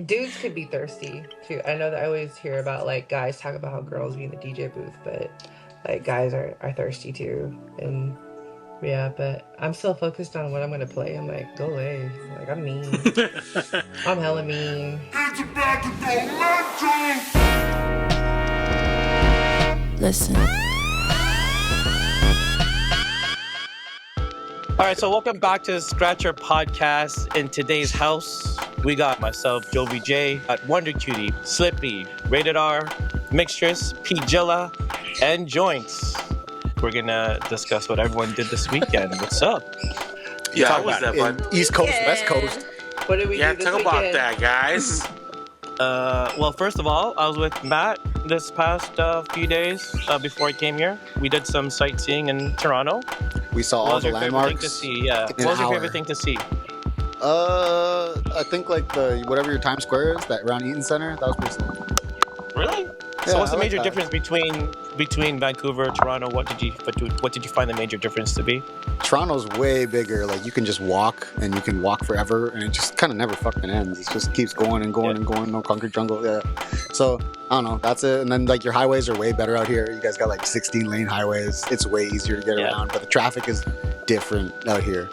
Dudes could be thirsty too. I know that I always hear about like guys talk about how girls be in the DJ booth, but like guys are thirsty too. And yeah, but I'm still focused on what I'm gonna play. I'm like, go away. Like I'm mean. I'm hella mean. It's about to go mental. Listen. All right, so welcome back to Skratcher Podcast. In today's house, we got myself, Jovie J, at Wundrkutie, Slippee, Rayted-R, Mixxtress, PJilla, and Jointz. We're gonna discuss what everyone did this weekend. What's up? Yeah, how was that, bud? East Coast, West Coast. What did we do this talk weekend? about that, guys. Well, first of all, I was with Matt this past few days before I came here. We did some sightseeing in Toronto. We saw all the landmarks. To see? Yeah. What was your favorite thing to see? I think like the whatever your Times Square is, that around Eaton Center. That was pretty sick. Really? Yeah, So what's the I like major that. difference between Vancouver, Toronto? What did you find the major difference to be? Toronto's way bigger. Like you can just walk, and you can walk forever, and it just kind of never fucking ends. It just keeps going and going and going. No concrete jungle. Yeah. So I don't know. That's it. And then like your highways are way better out here. You guys got like 16-lane highways. It's way easier to get around, but the traffic is different out here.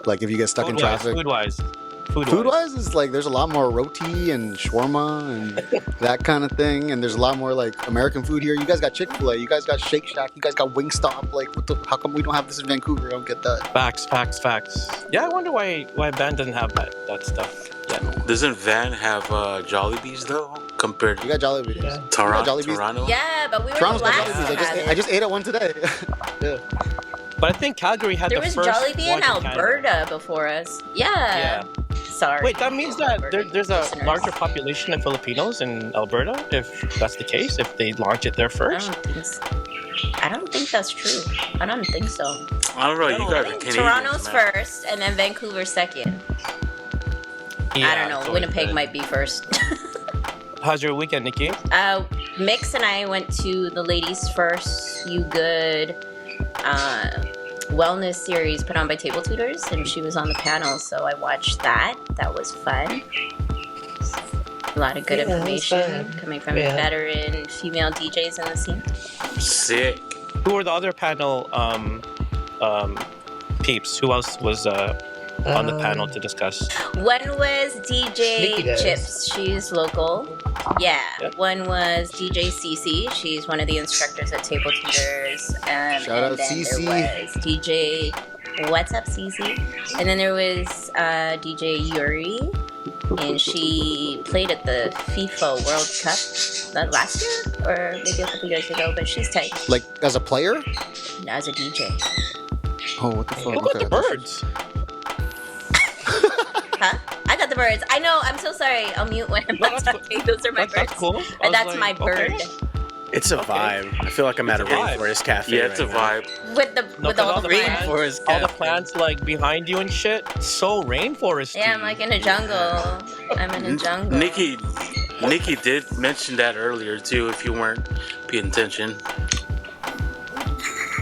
Like if you get stuck in traffic. Food-wise is like there's a lot more roti and shawarma and that kind of thing, and there's a lot more like American food here. You guys got Chick-fil-A, you guys got Shake Shack, you guys got Wingstop. Like, how come we don't have this in Vancouver? I don't get that. Facts. Yeah, I wonder why Van doesn't have that stuff. Yeah. Doesn't Van have Jollibees though? Compared to You got Jollibees. Yeah. Toronto? Yeah, but we were Toronto's the got last Jollibees. to have I it. just ate at one today. Yeah. But I think Calgary had There the was first Jollibee in one Canada. Alberta before us. Yeah. Sorry. Wait, that means that there's a listeners. larger population of Filipinos in Alberta, if that's the case, if they launch it there I first. don't think that's true. I don't think so. I don't know. You I guys are think Canadians, Toronto's man. first, and then Vancouver second. Yeah, I don't know. it's always Winnipeg been. might be first. How's your weekend, Nikki? Mix and I went to the Ladies First You Good wellness series put on by Table Tutors, and she was on the panel, so I watched that. That was fun. A lot of good Yeah, that was information fun. coming from Yeah. veteran female DJs in the scene. Sick. Who were the other panel peeps? Who else was on the panel to discuss? One was DJ Nikki does. Chips. She's local. Yeah. Yep. One was DJ Cece. She's one of the instructors at Table Tutors. Shout and out then Cece. There was DJ. What's up, Cece? And then there was DJ Yuri, and she played at the FIFA World Cup last year or maybe a couple years ago. But she's tight Like as a player? as a DJ. Oh, what the fuck? Who got the birds? Huh? I got the birds. I know. I'm so sorry. I'll mute when I'm not talking. Those are my birds. That's cool. I was That's like, my bird. okay. It's a Okay. vibe. I feel like I'm at a It's a vibe. rainforest cafe. Yeah, it's a right vibe. With the No, with 'cause all the plants, plants. Rainforest all the cafe. plants like behind you and shit. So rainforesty. Yeah, I'm like in a jungle. I'm in a jungle. Nikki did mention that earlier too. If you weren't paying attention.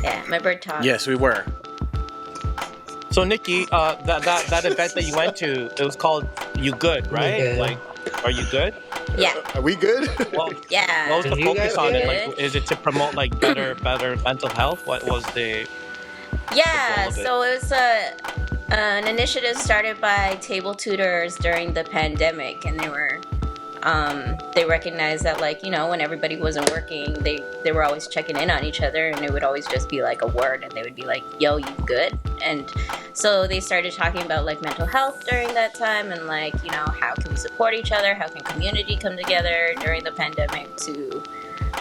Yeah, my bird talks. Yes, we were. So Nikki, that event that you went to, it was called You Good, right? Good. Like, are you good? Yeah. Are we good? Well, Yeah. what was the You focus guys on it? good? Like, is it to promote like better mental health? What was the Yeah, of it. so it was an initiative started by Table Tutors during the pandemic, and they recognized that, like, you know, when everybody wasn't working, they were always checking in on each other, and it would always just be like a word, and they would be like, yo, you good? And so they started talking about like mental health during that time, and like, you know, how can we support each other, how can community come together during the pandemic to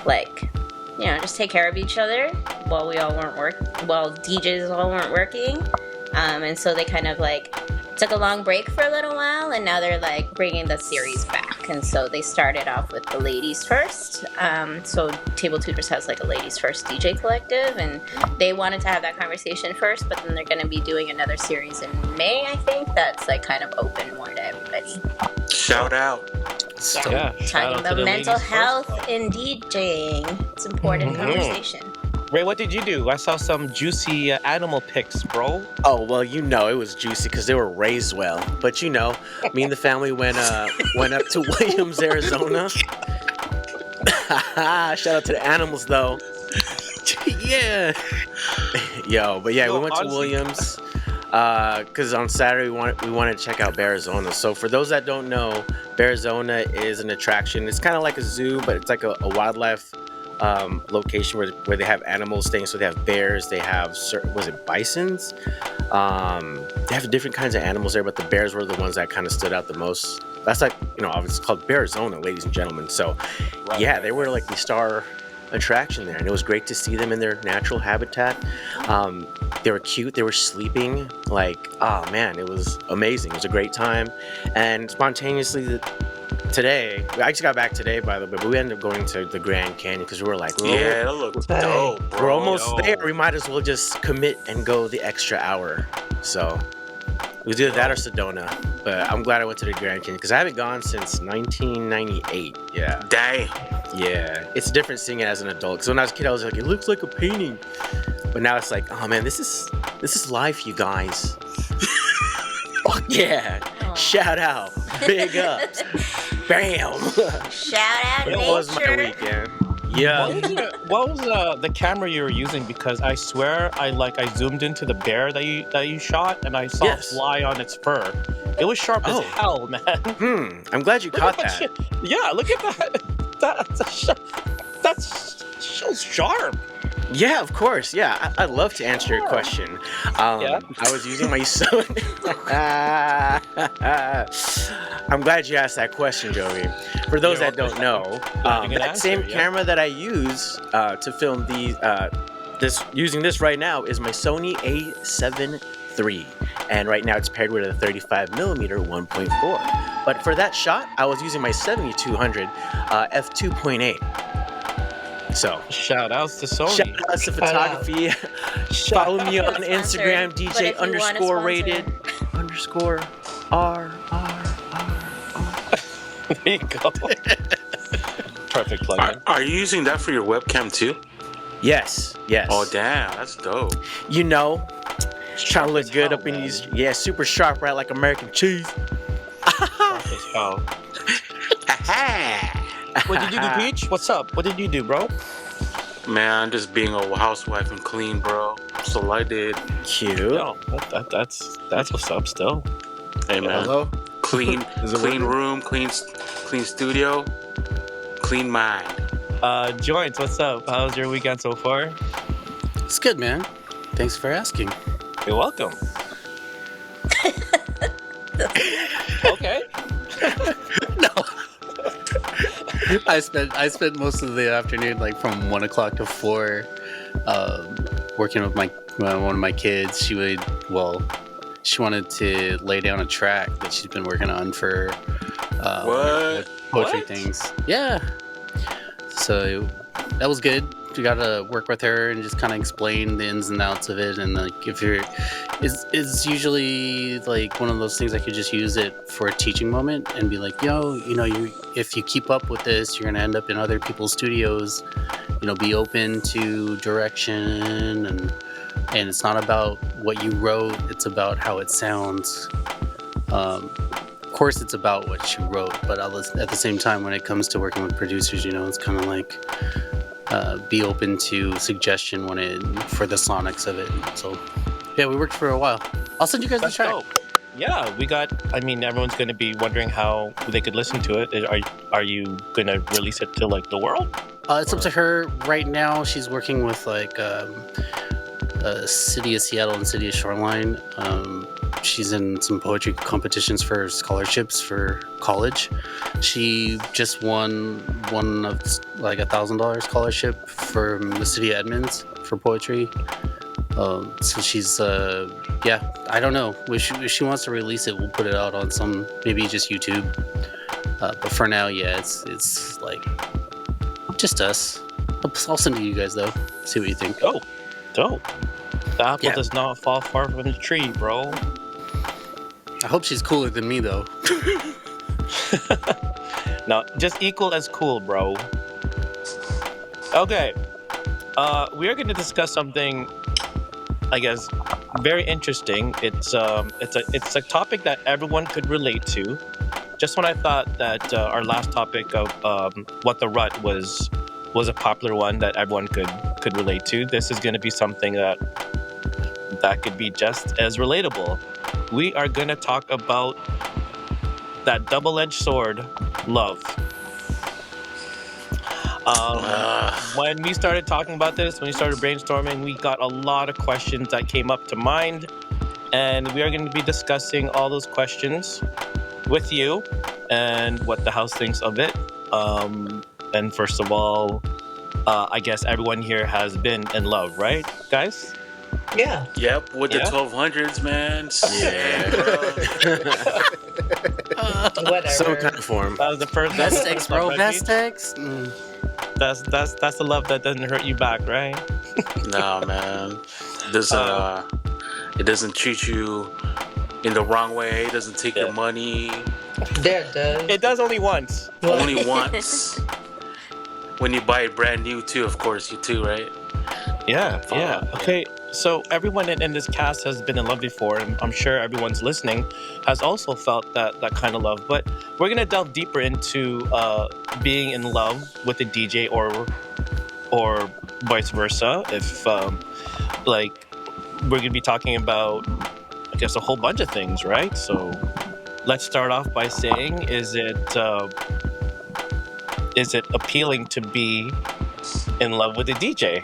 like, you know, just take care of each other while DJs all weren't working. And so they kind of like took a long break for a little while, and now they're like bringing the series back. And so they started off with the Ladies First. So Table Tutors has like a Ladies First DJ collective, and they wanted to have that conversation first, but then they're going to be doing another series in May, I think, that's like kind of open more to everybody. Shout out. yeah? Shout out Talking to about the mental ladies health first. in DJing. It's an important conversation. Ray, what did you do? I saw some juicy animal pics, bro. Oh well, it was juicy because they were raised well. But me and the family went up to Williams, Arizona. Shout out to the animals though. Yeah. But yeah, we went to Williams because on Saturday we wanted to check out Arizona. So for those that don't know, Arizona is an attraction. It's kind of like a zoo, but it's like a wildlife location where they have animals staying. So they have bears, they have bisons? They have different kinds of animals there, but the bears were the ones that kind of stood out the most. That's like, it's called Arizona, ladies and gentlemen. So yeah, they were like the star attraction there, and it was great to see them in their natural habitat. They were cute, they were sleeping, like, oh man, it was amazing. It was a great time. And spontaneously today, I just got back today, by the way, but we ended up going to the Grand Canyon because we were like, yeah, that looks dope, bro. We're almost there. We might as well just commit and go the extra hour. So it was either that or Sedona. But I'm glad I went to the Grand Canyon because I haven't gone since 1998. Yeah. Dang. Yeah. It's different seeing it as an adult. Because when I was a kid, I was like, it looks like a painting. But now it's like, oh man, this is life, you guys. Fuck yeah. Aww. Shout out. Big ups. Bam. Shout out It nature. was my weekend. Yeah. What was the camera you were using? Because I swear I zoomed into the bear that you shot and I saw it fly on its fur. It was sharp as hell, man. I'm glad you caught that. Shit. Yeah, look at that. That's so sharp. Yeah, of course. Yeah, I'd love to answer your question. I was using my Sony. I'm glad you asked that question, Jovie. For those that don't know, that same camera that I use to film using this right now is my Sony A7 III. And right now it's paired with a 35mm 1.4. But for that shot, I was using my 7200 f2.8. So shout outs to Sony. Shout outs to photography. Follow me on Instagram, DJ _rated_R. There you go. Perfect plug. Are you using that for your webcam too? Yes. Oh damn, that's dope. Trying to look good up in these. Yeah, super sharp, right? Like American cheese. Sharp as hell. What did you do, Peach? What's up? What did you do, bro? Man, just being a housewife and clean, bro. That's all I did. Cute. No, that's what's up still. Hey man. Hello? Clean room, clean studio, clean mind. Jointz, what's up? How's your weekend so far? It's good, man. Thanks for asking. You're welcome. Okay. No. I spent most of the afternoon, like from 1 o'clock to 4, working with one of my kids. She wanted to lay down a track that she's been working on for poetry things. Yeah. So that was good. We got to work with her and just kind of explain the ins and outs of it. And like, it's usually like one of those things I could just use it for a teaching moment and be like, if you keep up with this, you're gonna end up in other people's studios. Be open to direction, and it's not about what you wrote; it's about how it sounds. Of course, it's about what you wrote, but at the same time, when it comes to working with producers, it's kind of like. Be open to suggestion for the sonics of it. So, yeah, we worked for a while. I'll send you guys the track. Dope. Yeah, everyone's going to be wondering how they could listen to it. Are you going to release it to like the world? It's up to her. Right now, she's working with like City of Seattle and City of Shoreline. She's in some poetry competitions for scholarships for college. She just won one of like $1,000 scholarship from the city of Edmonds for poetry. So she's I don't know. If she wants to release it, we'll put it out on maybe just YouTube. But for now, it's like just us. I'll send it to you guys though. See what you think. Oh, dope. The apple does not fall far from the tree, bro. I hope she's cooler than me, though. No, just equal as cool, bro. Okay. We are going to discuss something, I guess, very interesting. It's a topic that everyone could relate to. Just when I thought that our last topic of what the rut was a popular one that everyone could relate to, this is going to be something that could be just as relatable. We are going to talk about that double-edged sword, love. When we started talking about this, when we started brainstorming, we got a lot of questions that came up to mind, and we are going to be discussing all those questions with you and what the house thinks of it. And first of all, I guess everyone here has been in love, right, guys? Yeah. Yep, with the 1200s, man. Yeah, bro. Whatever. Some kind of form. That was the first. Best ex, bro. Best ex. That's the love that doesn't hurt you back, right? No, man. It doesn't treat you in the wrong way. It doesn't take your money. Yeah, it does. It does only once. Only once. When you buy it brand new, too, of course, you too, right? Yeah. Okay, so everyone in this cast has been in love before, and I'm sure everyone's listening has also felt that kind of love. But we're gonna delve deeper into being in love with a DJ or vice versa. If we're gonna be talking about, I guess, a whole bunch of things, right? So let's start off by saying, is it appealing to be in love with a DJ?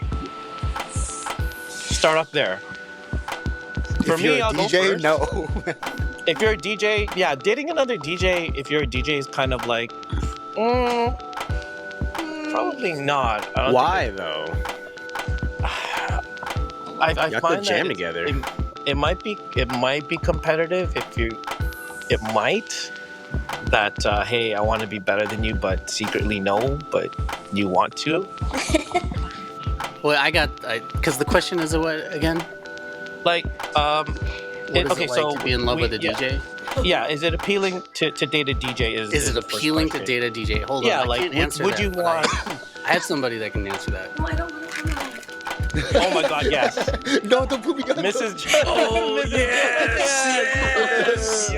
Start off there. For me, I'll go DJ, first. no. If you're a DJ, yeah, dating another DJ, if you're a DJ, is kind of like, probably not. Why though? I Y'all find could jam that together. it might be competitive. It might that hey, I want to be better than you, but secretly no, but you want to. Well, because the question is what again? Like, What is it like so to be in love with a DJ? Yeah, is it appealing to date a DJ? Is it appealing to date a DJ? Hold on, I like, can't answer would that. you but want? I have somebody that can answer that. No, I don't want to come out. Oh my God, yes, No, don't put me on. Mrs. J. Oh, Mrs. yes!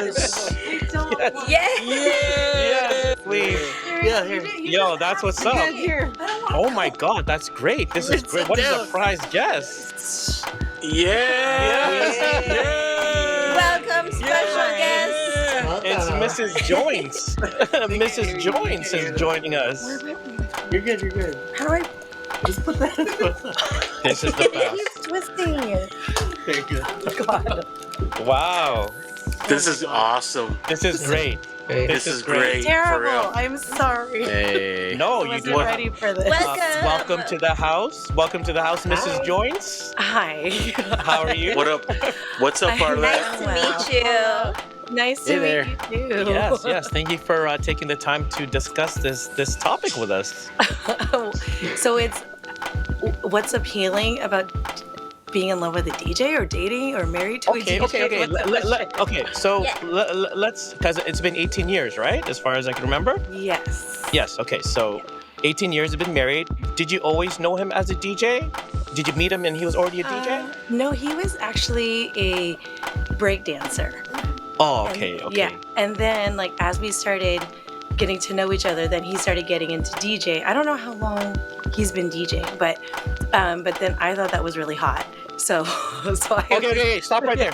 Yes. We don't want Yes, please. Yeah, here. Yo, that's what's up. Here. Oh my God, that's great. This is great. What is a prize guest? Yes! Welcome, special guest. It's Mrs. Jointz. Mrs. Jointz is joining us. You're good. How do I Just put that. This is the best. He's twisting it. Very good. God. Wow. This is awesome. This is great. This is great. For Terrible. real. I'm sorry. Hey. No, I you wasn't do. ready for this. Welcome to the house. Welcome to the house, Mrs. Jointz. Hi. How are you? What up? What's up, I'm Arlette? Nice to meet you. Nice to Hey there. meet you too. Yes. Thank you for taking the time to discuss this topic with us. So what's appealing about being in love with a DJ or dating or married to a DJ? Okay. What's the question? Okay. So Yeah. let's, because it's been 18 years, right? As far as I can remember. Yes. Yes. Okay. So 18 years you've been married. Did you always know him as a DJ? Did you meet him and he was already a DJ? No, he was actually a break dancer. Oh, And- okay. Yeah. And then as we started getting to know each other, then he started getting into DJ. I don't know how long he's been DJing, but then I thought that was really hot. So Okay. Stop right there.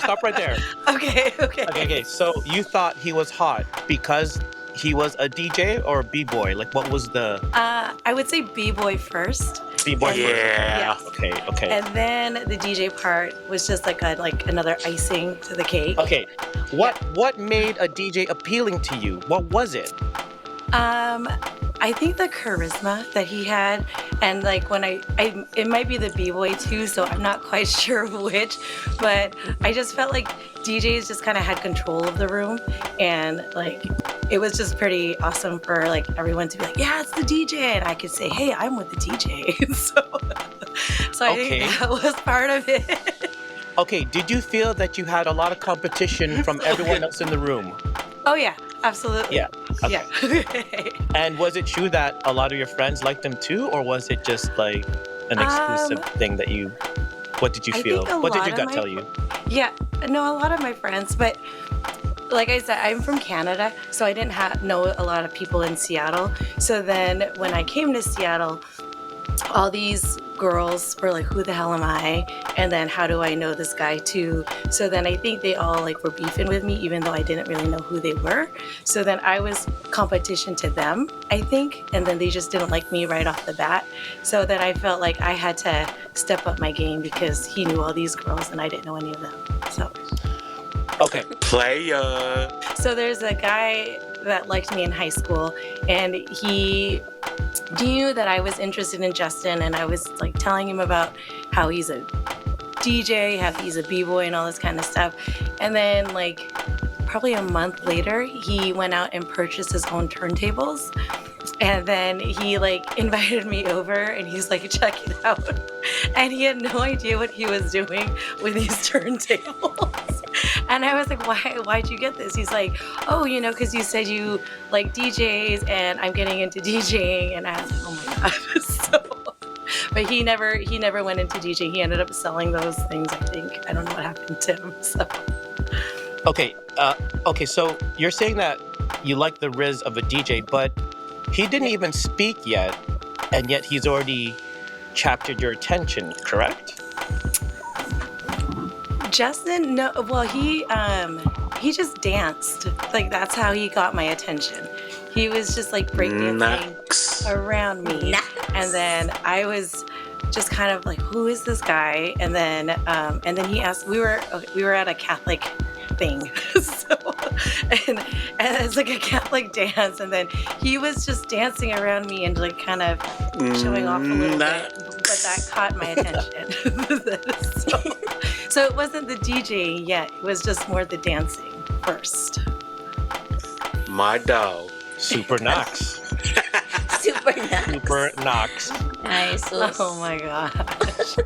Okay. So you thought he was hot because he was a DJ or a b-boy? Like, what was the I would say b-boy first. b-boy? Yeah. First? Okay. And then the DJ part was just like another icing to the cake. Okay. What made a DJ appealing to you? What was it? I think the charisma that he had, and when it might be the b-boy too, so I'm not quite sure which, but I just felt like DJs just kind of had control of the room, and it was just pretty awesome for everyone to be like, yeah, it's the DJ, and I could say, hey, I'm with the DJ. so I think that was part of it. Okay, did you feel that you had a lot of competition from everyone else in the room? Oh yeah, absolutely. Yeah. Okay. Yeah. And was it true that a lot of your friends liked him too, or was it just like an exclusive thing that you? What did you I feel? think a What did lot your of gut my- tell you? Yeah, no, a lot of my friends, but like I said, I'm from Canada, so I didn't know a lot of people in Seattle. So then when I came to Seattle, all these girls were like, who the hell am I? And then how do I know this guy too? So then I think they all like were beefing with me, even though I didn't really know who they were. So then I was competition to them, I think. And then they just didn't like me right off the bat. So then I felt like I had to step up my game because he knew all these girls and I didn't know any of them. Okay. Playa. So there's a guy that liked me in high school, and he knew that I was interested in Justin, and I was like telling him about how he's a DJ, how he's a b-boy and all this kind of stuff. And then like probably a month later, he went out and purchased his own turntables. And then he like invited me over and he's like, check it out. And he had no idea what he was doing with these turntables. And I was like, why'd you get this? He's like, oh, you know, because you said you like DJs and I'm getting into DJing. And I was like, oh my God. So, but he never went into DJing. He ended up selling those things, I think. I don't know what happened to him. So. Okay. So you're saying that you like the riz of a DJ, but he didn't even speak yet, and yet he's already captured your attention, correct? Justin, no, well, he just danced. Like, that's how he got my attention. He was just like breakdancing around me. And then I was just kind of like, who is this guy? And then he asked, we were at a Catholic thing. And it's like a Catholic dance. And then he was just dancing around me and like kind of showing off a little bit. But that caught my attention. So it wasn't the DJing yet. It was just more the dancing first. My dog. Super Knox. Super Knox. Super Knox. Nice. Oh my gosh.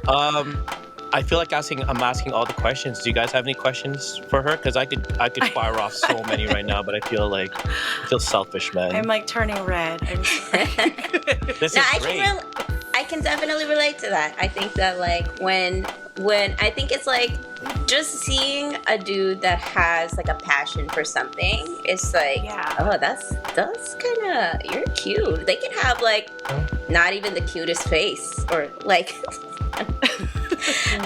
I feel like I'm asking all the questions. Do you guys have any questions for her? Because I could fire off so many right now, but I feel selfish, man. I'm like turning red. I'm sorry. This is great. I can definitely relate to that. I think that like when I think it's like just seeing a dude that has like a passion for something, it's like, oh, that's kind of, you're cute. They can have like not even the cutest face or like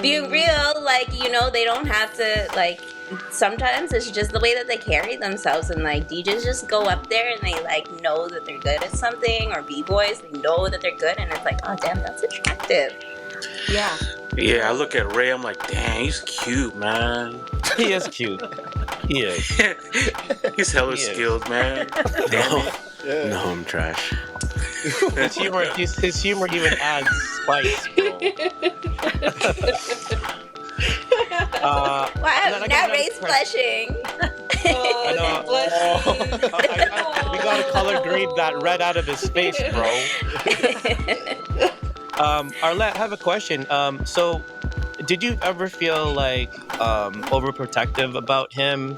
being real, like, you know, they don't have to like, sometimes it's just the way that they carry themselves, and like DJs just go up there and they like know that they're good at something, or b-boys, they know that they're good, and it's like, oh damn, that's attractive. Yeah. Yeah, I look at Ray, I'm like, dang, he's cute, man. He is cute. He is. He's hella skilled, man. No, I'm trash. His humor even adds spice, bro. Wow, now Ray's blushing. I know. We gotta color grade that red out of his face, bro. Arlette, I have a question. So, did you ever feel like overprotective about him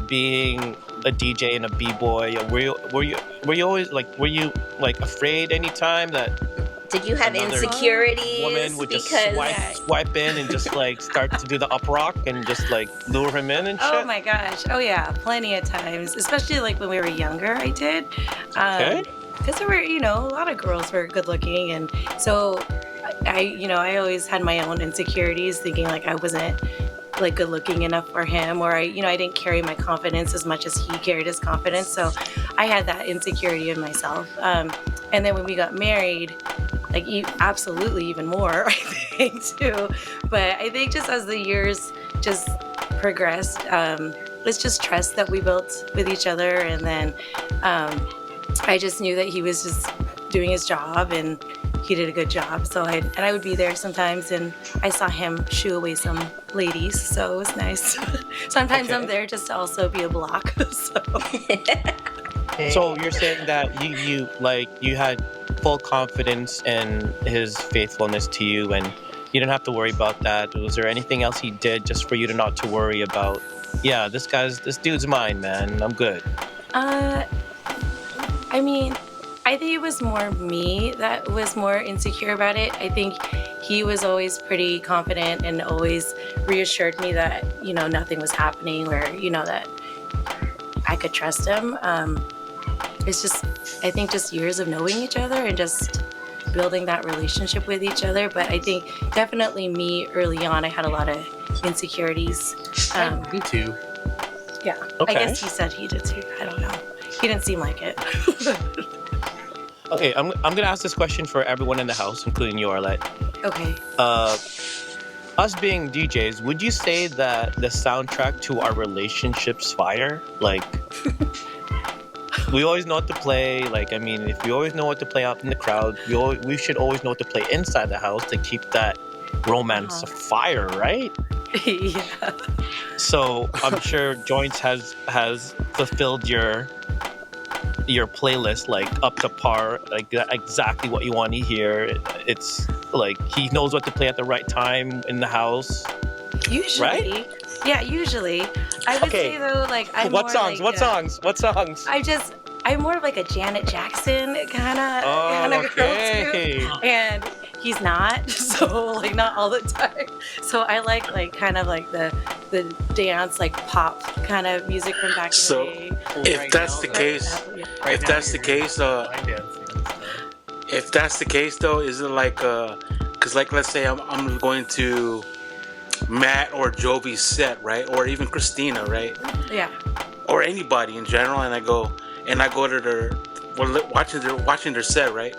being a DJ and a b-boy? Were you always like afraid anytime that? Did you have insecurities? Woman would just swipe in and just like start to do the up rock and just like lure him in and shit? Oh my gosh. Oh yeah, plenty of times. Especially like when we were younger, I did. Okay. Because there were, you know, a lot of girls were good looking, and so I always had my own insecurities, thinking like I wasn't like good looking enough for him, or I didn't carry my confidence as much as he carried his confidence. So I had that insecurity in myself. And then when we got married, like absolutely even more, I think too. But I think just as the years just progressed, it's just trust that we built with each other, and then I just knew that he was just doing his job and he did a good job. So I would be there sometimes, and I saw him shoo away some ladies, so it was nice. Sometimes I'm there just to also be a block. So you're saying that you had full confidence in his faithfulness to you, and you didn't have to worry about that. Was there anything else he did just for you to not to worry about? Yeah, this dude's mine, man. I'm good. I mean, I think it was more me that was more insecure about it. I think he was always pretty confident and always reassured me that, nothing was happening or, that I could trust him. It's just, I think just years of knowing each other and just building that relationship with each other. But I think definitely me early on, I had a lot of insecurities. Me too. Yeah. Okay. I guess he said he did too. I don't know. He didn't seem like it. Okay, I'm gonna ask this question for everyone in the house, including you, Arlette. Okay. Us being DJs, would you say that the soundtrack to our relationship's fire? Like, we always know what to play. Like, I mean, if we always know what to play out in the crowd, we should always know what to play inside the house to keep that romance fire, right? Yeah. So I'm sure Jointz has fulfilled your playlist like up to par, like exactly what you want to hear. It's like he knows what to play at the right time in the house. Usually, right? Yeah, usually. I would say though, like I'm What more songs? like What songs? What songs? I'm more of like a Janet Jackson kind of girl too, and he's not, so like not all the time. So I like kind of like the dance, like pop kind of music from back in the day. If that's the case though, is it like because like let's say I'm going to Matt or Jovie's set, right, or even Christina, right? Yeah. Or anybody in general, and I go to their watching their set, right,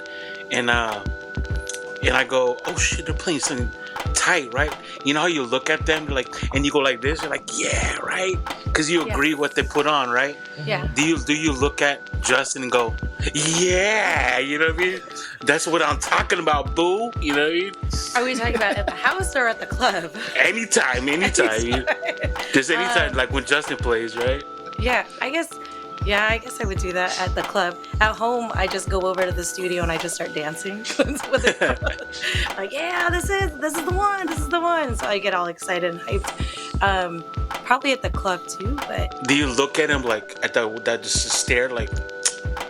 and I go, oh shit, they're playing something tight, right? You know how you look at them like, and you go like this, you're like, yeah, right, because you agree what they put on, right? Yeah. Do you look at Justin and go, yeah, you know what I mean? That's what I'm talking about, boo. You know what I mean? Are we talking about at the house or at the club? Anytime. Just anytime, like when Justin plays, right? Yeah, I guess I would do that at the club. At home, I just go over to the studio and I just start dancing. Like, yeah, this is the one. So I get all excited and hyped. Probably at the club too, but. Do you look at him like at that just stare like,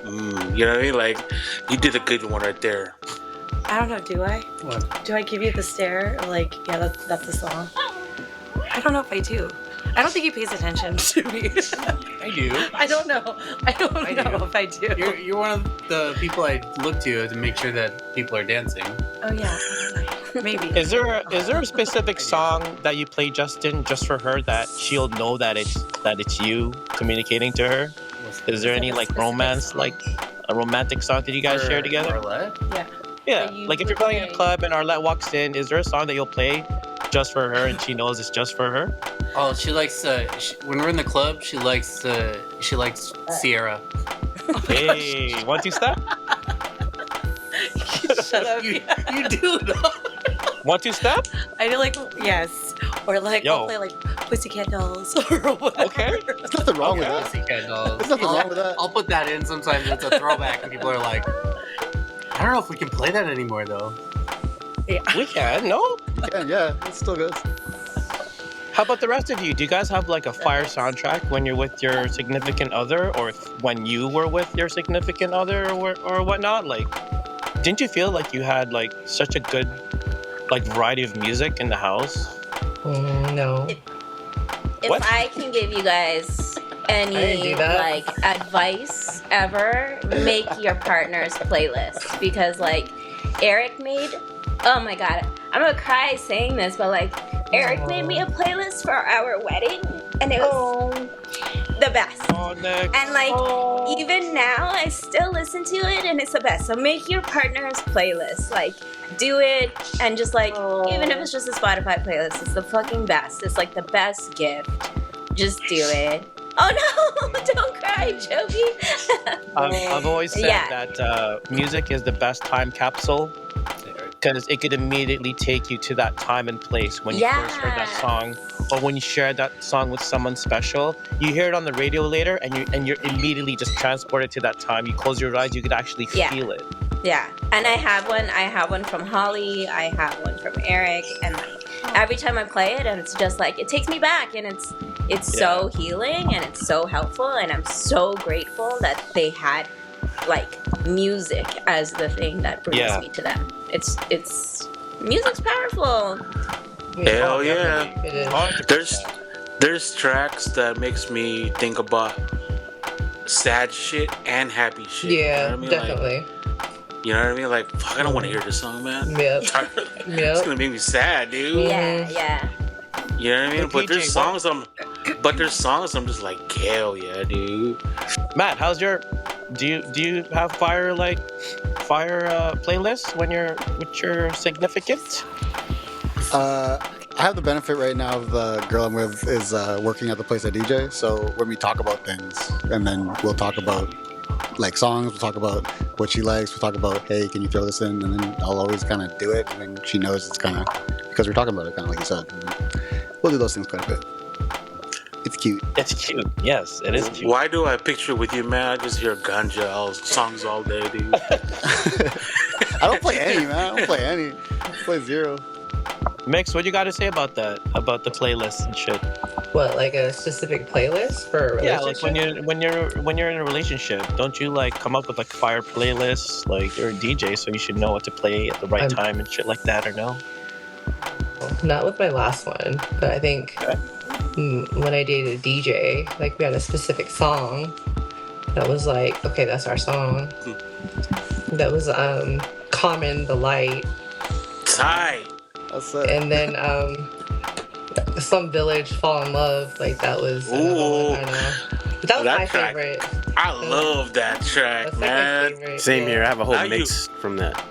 you know what I mean? Like, you did a good one right there. I don't know, do I? What? Do I give you the stare? Like, yeah, that's the song. I don't know if I do. I don't think he pays attention to me. I do. I don't know. I don't know if I do. You're one of the people I look to make sure that people are dancing. Oh yeah, maybe. Is there a specific song that you play, Justin, just for her that she'll know that it's you communicating to her? Is there any like romance, song? like a romantic song that you guys share together? Yeah. Yeah. Like if you're playing in a club and Arlette walks in, is there a song that you'll play just for her and she knows it's just for her? Oh, she likes when we're in the club. She likes Sierra. Hey, 1 2 step. Shut up. You do know. 1 2 step. I do like yes, or like I'll play like Pussycat Dolls or whatever. Okay. There's nothing wrong with that. Pussycat Dolls. There's nothing wrong with that. I'll put that in sometimes. It's a throwback, and people are like, I don't know if we can play that anymore though. Yeah. We can. No. Yeah, it's still good. How about the rest of you? Do you guys have like a fire soundtrack when you're with your significant other, or when you were with your significant other, or whatnot? Like, didn't you feel like you had like such a good like variety of music in the house? No. If I can give you guys any like advice ever, make your partner's playlist, because like Eric made, oh my god, I'm gonna cry saying this, but like Eric made me a playlist for our wedding and it was the best. And like even now I still listen to it and it's the best. So make your partner's playlist, like do it, and just like even if it's just a Spotify playlist, it's the fucking best. It's like the best gift. Just do it. Oh no, don't cry, Jovie. I've always said that music is the best time capsule, because it could immediately take you to that time and place when you first heard that song, or when you shared that song with someone special. You hear it on the radio later, and you're immediately just transported to that time. You close your eyes, you could actually feel it. Yeah, and I have one from Holly. I have one from Eric, and like every time I play it, and it's just like it takes me back, and it's so healing and it's so helpful, and I'm so grateful that they had like music as the thing that brings me to them. It's music's powerful. Hell yeah. It is. There's tracks that makes me think about sad shit and happy shit. Yeah, you know what I mean? definitely. Like, you know what I mean? Like, fuck, I don't want to hear this song, man. Yep. It's gonna make me sad, dude. Yeah. You know what I mean? But there's PJ, songs I'm just like, hell yeah, dude. Matt, how's your? Do you have fire playlists when you're with your significant? I have the benefit right now of the girl I'm with is working at the place I DJ. So when we talk about things, and then we'll talk about like songs, we'll talk about what she likes, we'll talk about, hey, can you throw this in? And then I'll always kind of do it, and then she knows it's kind of because we're talking about it, kind of like you said. And we'll do those things quite a bit. It's cute. It's cute. Yes, it is cute. Why do I picture with you, man? I just hear ganja songs all day, dude. I don't play any, man. I don't play any. I play zero. Mix, what you got to say about that? About the playlists and shit? What, like a specific playlist for a relationship? Yeah, like when you're in a relationship, don't you like come up with like fire playlists? Like you're a DJ, so you should know what to play at the right time and shit like that, or no? Not with my last one, but I think when I dated a DJ, like we had a specific song that was like, okay, that's our song. That was Common the Light. Tight. That's it. And then Some Village Fall in Love, like that was another one, I know. But that was my track, favorite. I love that track, That's man. like my favorite. Same here. I have a whole Now mix from that.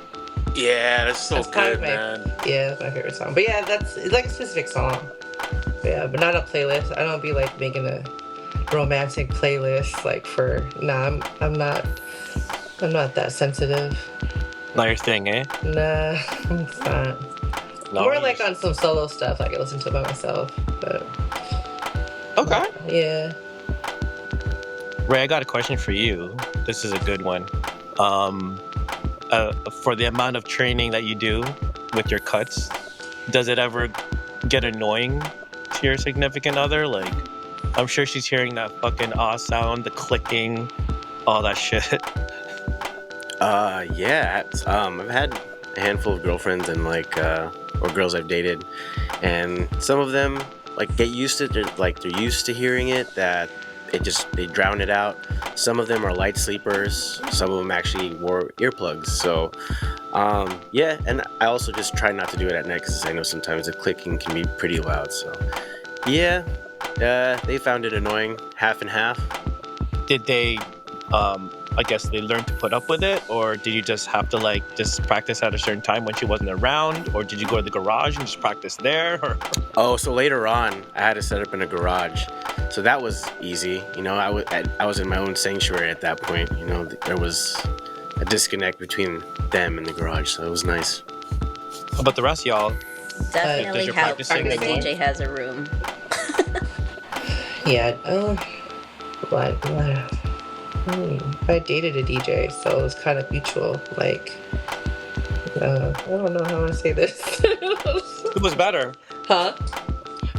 Yeah, that's so That's kind good, of man. Yeah, that's my favorite song. But yeah, it's like a specific song. Yeah, but not a playlist. I don't be like making a romantic playlist like for. Nah, I'm not that sensitive. Not your thing, eh? Nah, it's not. No, More like on some solo stuff I can listen to by myself. But okay. yeah. Ray, I got a question for you. This is a good one. For the amount of training that you do with your cuts, does it ever get annoying to your significant other? Like, I'm sure she's hearing that fucking sound, the clicking, all that shit. Yeah. I've had a handful of girlfriends and like or girls I've dated, and some of them like get used to it. They're used to hearing it, that they drown it out. Some of them are light sleepers. Some of them actually wore earplugs. So yeah, and I also just try not to do it at night because I know sometimes the clicking can be pretty loud. So yeah, they found it annoying, half and half. Did they I guess they learned to put up with it, or did you just have to like just practice at a certain time when she wasn't around, or did you go to the garage and just practice there? Or? Oh, so later on, I had to set up in a garage, so that was easy. You know, I was in my own sanctuary at that point. You know, there was a disconnect between them and the garage, so it was nice. How about the rest of y'all? Definitely your helps practicing when the as DJ has a room. Yeah. What? I dated a DJ, so it was kind of mutual. Like, I don't know how to say this. Who was better? Huh?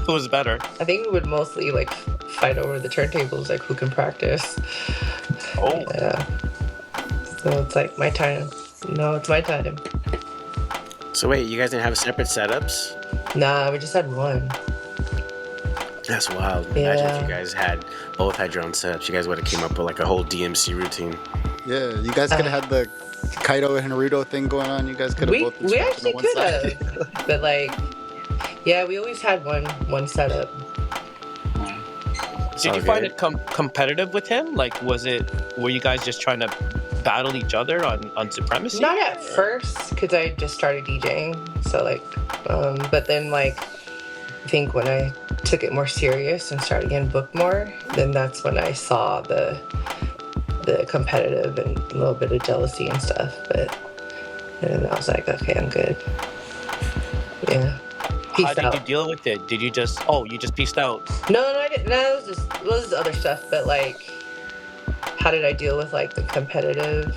Who was better? I think we would mostly like fight over the turntables, like who can practice. Oh. Yeah. So it's like my time. No, it's my time. So wait, you guys didn't have separate setups? Nah, we just had one. That's wild. Imagine if you guys both had your own setups. You guys would have came up with like a whole DMC routine. Yeah, you guys could have had the Kaido and Naruto thing going on. You guys could have both been We scratching actually on one could side. have. But like, yeah, we always had one setup. Did you find it competitive with him? Like, were you guys just trying to battle each other on supremacy? Not at first, because I just started DJing. So like, but then like, I think when I took it more serious and started getting booked more, then that's when I saw the competitive and a little bit of jealousy and stuff. And I was like, okay, I'm good. Yeah. Peace How did out. you deal with it? Did you just peaced out? No, I didn't. No, it was other stuff. But like, how did I deal with like the competitive?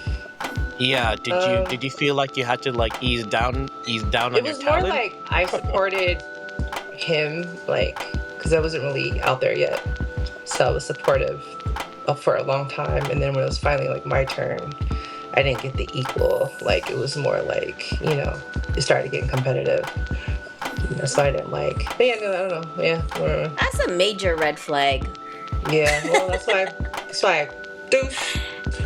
Yeah. Did you feel like you had to like ease down on your talent? It was more like I supported him, like, because I wasn't really out there yet, so I was supportive for a long time. And then when it was finally like my turn, I didn't get the equal. Like, it was more like, you know, it started getting competitive. So I didn't like. But yeah, I don't know. Yeah, whatever. That's a major red flag. Yeah, well, that's why I do.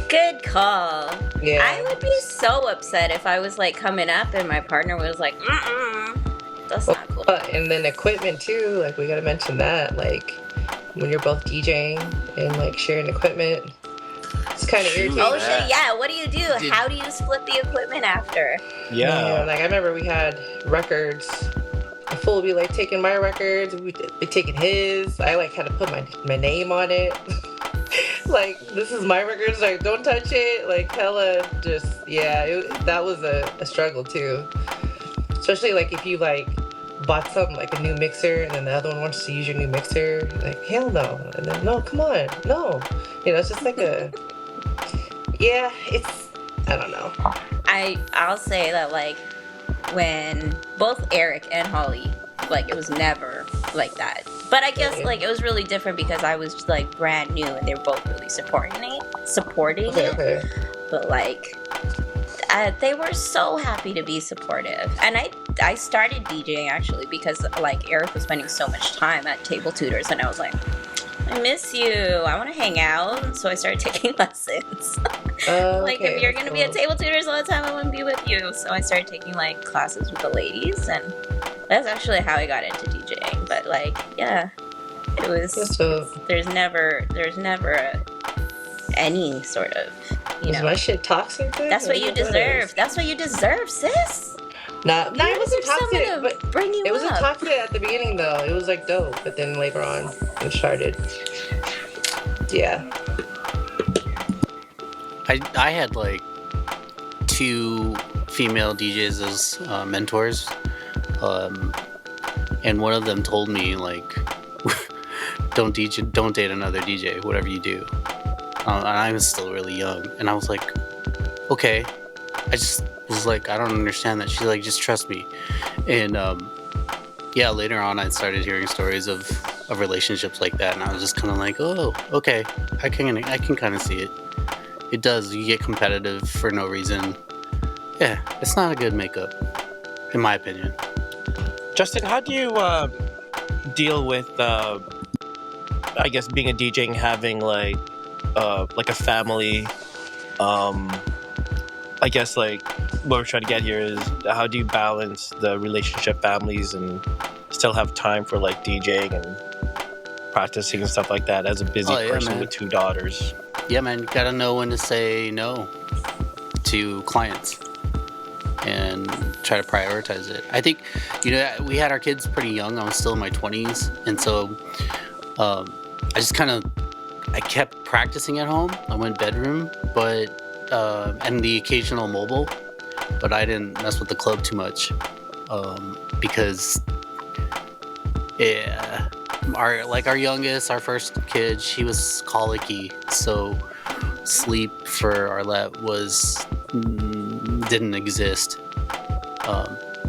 Good call. Yeah. I would be so upset if I was like coming up and my partner was like, that's not cool. And then equipment too. Like, we gotta mention that. Like, when you're both DJing and like sharing equipment, it's kind of irritating. Oh shit! Yeah. What do you do? How do you split the equipment after? Yeah. Like, I remember we had records. The fool would be like taking my records, we'd be taking his. I like had to put my name on it. Like, this is my records, like, don't touch it. Like, hella just, yeah, that was a struggle too. Especially like if you like bought something like a new mixer and then the other one wants to use your new mixer, like, hell no. And then, no, come on, no. You know, it's just like yeah, it's, I don't know. I'll say that, like, when both Eric and Holly, like, it was never like that. But I guess, like, it was really different because I was, like, brand new and they were both really supporting it. Okay. But, like, they were so happy to be supportive. And I started DJing, actually, because, like, Eric was spending so much time at Table Tutors, and I was like, I miss you. I want to hang out. So I started taking lessons. Like, if you're going to be at Table Tutors all the time, I wouldn't be with you. So I started taking, like, classes with the ladies, and that's actually how I got into DJing. But, like, yeah, it was, there's never any sort of, you know. Was my shit toxic then? That's what you deserve. That's what you deserve, sis. Nah, it wasn't toxic, but bring you it wasn't up. toxic at the beginning though. It was like dope, but then later on it started. Yeah. I had like 2 female DJs as mentors, and one of them told me, like, don't date another DJ, whatever you do. And I was still really young, and I was like, okay. I just was like, I don't understand that. She's like, just trust me. And yeah, later on I started hearing stories of relationships like that, and I was just kind of like, oh, okay, I can kind of see it. It does. You get competitive for no reason. Yeah, it's not a good makeup, in my opinion. Justin, how do you deal with, I guess, being a DJ and having like a family? I guess, like, what we're trying to get here is, how do you balance the relationship, families, and still have time for, like, DJing and practicing and stuff like that as a busy person with 2 daughters? Yeah, man, you gotta know when to say no to clients and try to prioritize it. I think, you know, we had our kids pretty young. I was still in my 20s, and so I just I kept practicing at home. I went bedroom, but and the occasional mobile, but I didn't mess with the club too much, because our youngest, our first kid, she was colicky, so sleep for Arlette didn't exist.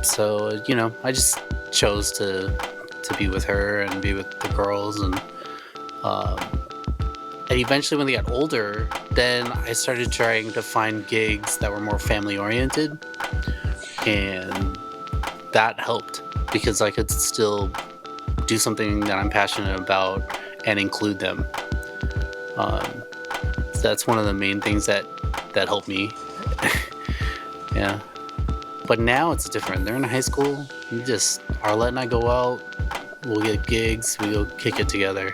So, you know, I just chose to be with her and be with the girls, and eventually when they got older, then I started trying to find gigs that were more family oriented, and that helped because I could still do something that I'm passionate about and include them. So that's one of the main things that helped me. Yeah. But now it's different. They're in high school. Arlette and I go out, we'll get gigs, we go kick it together.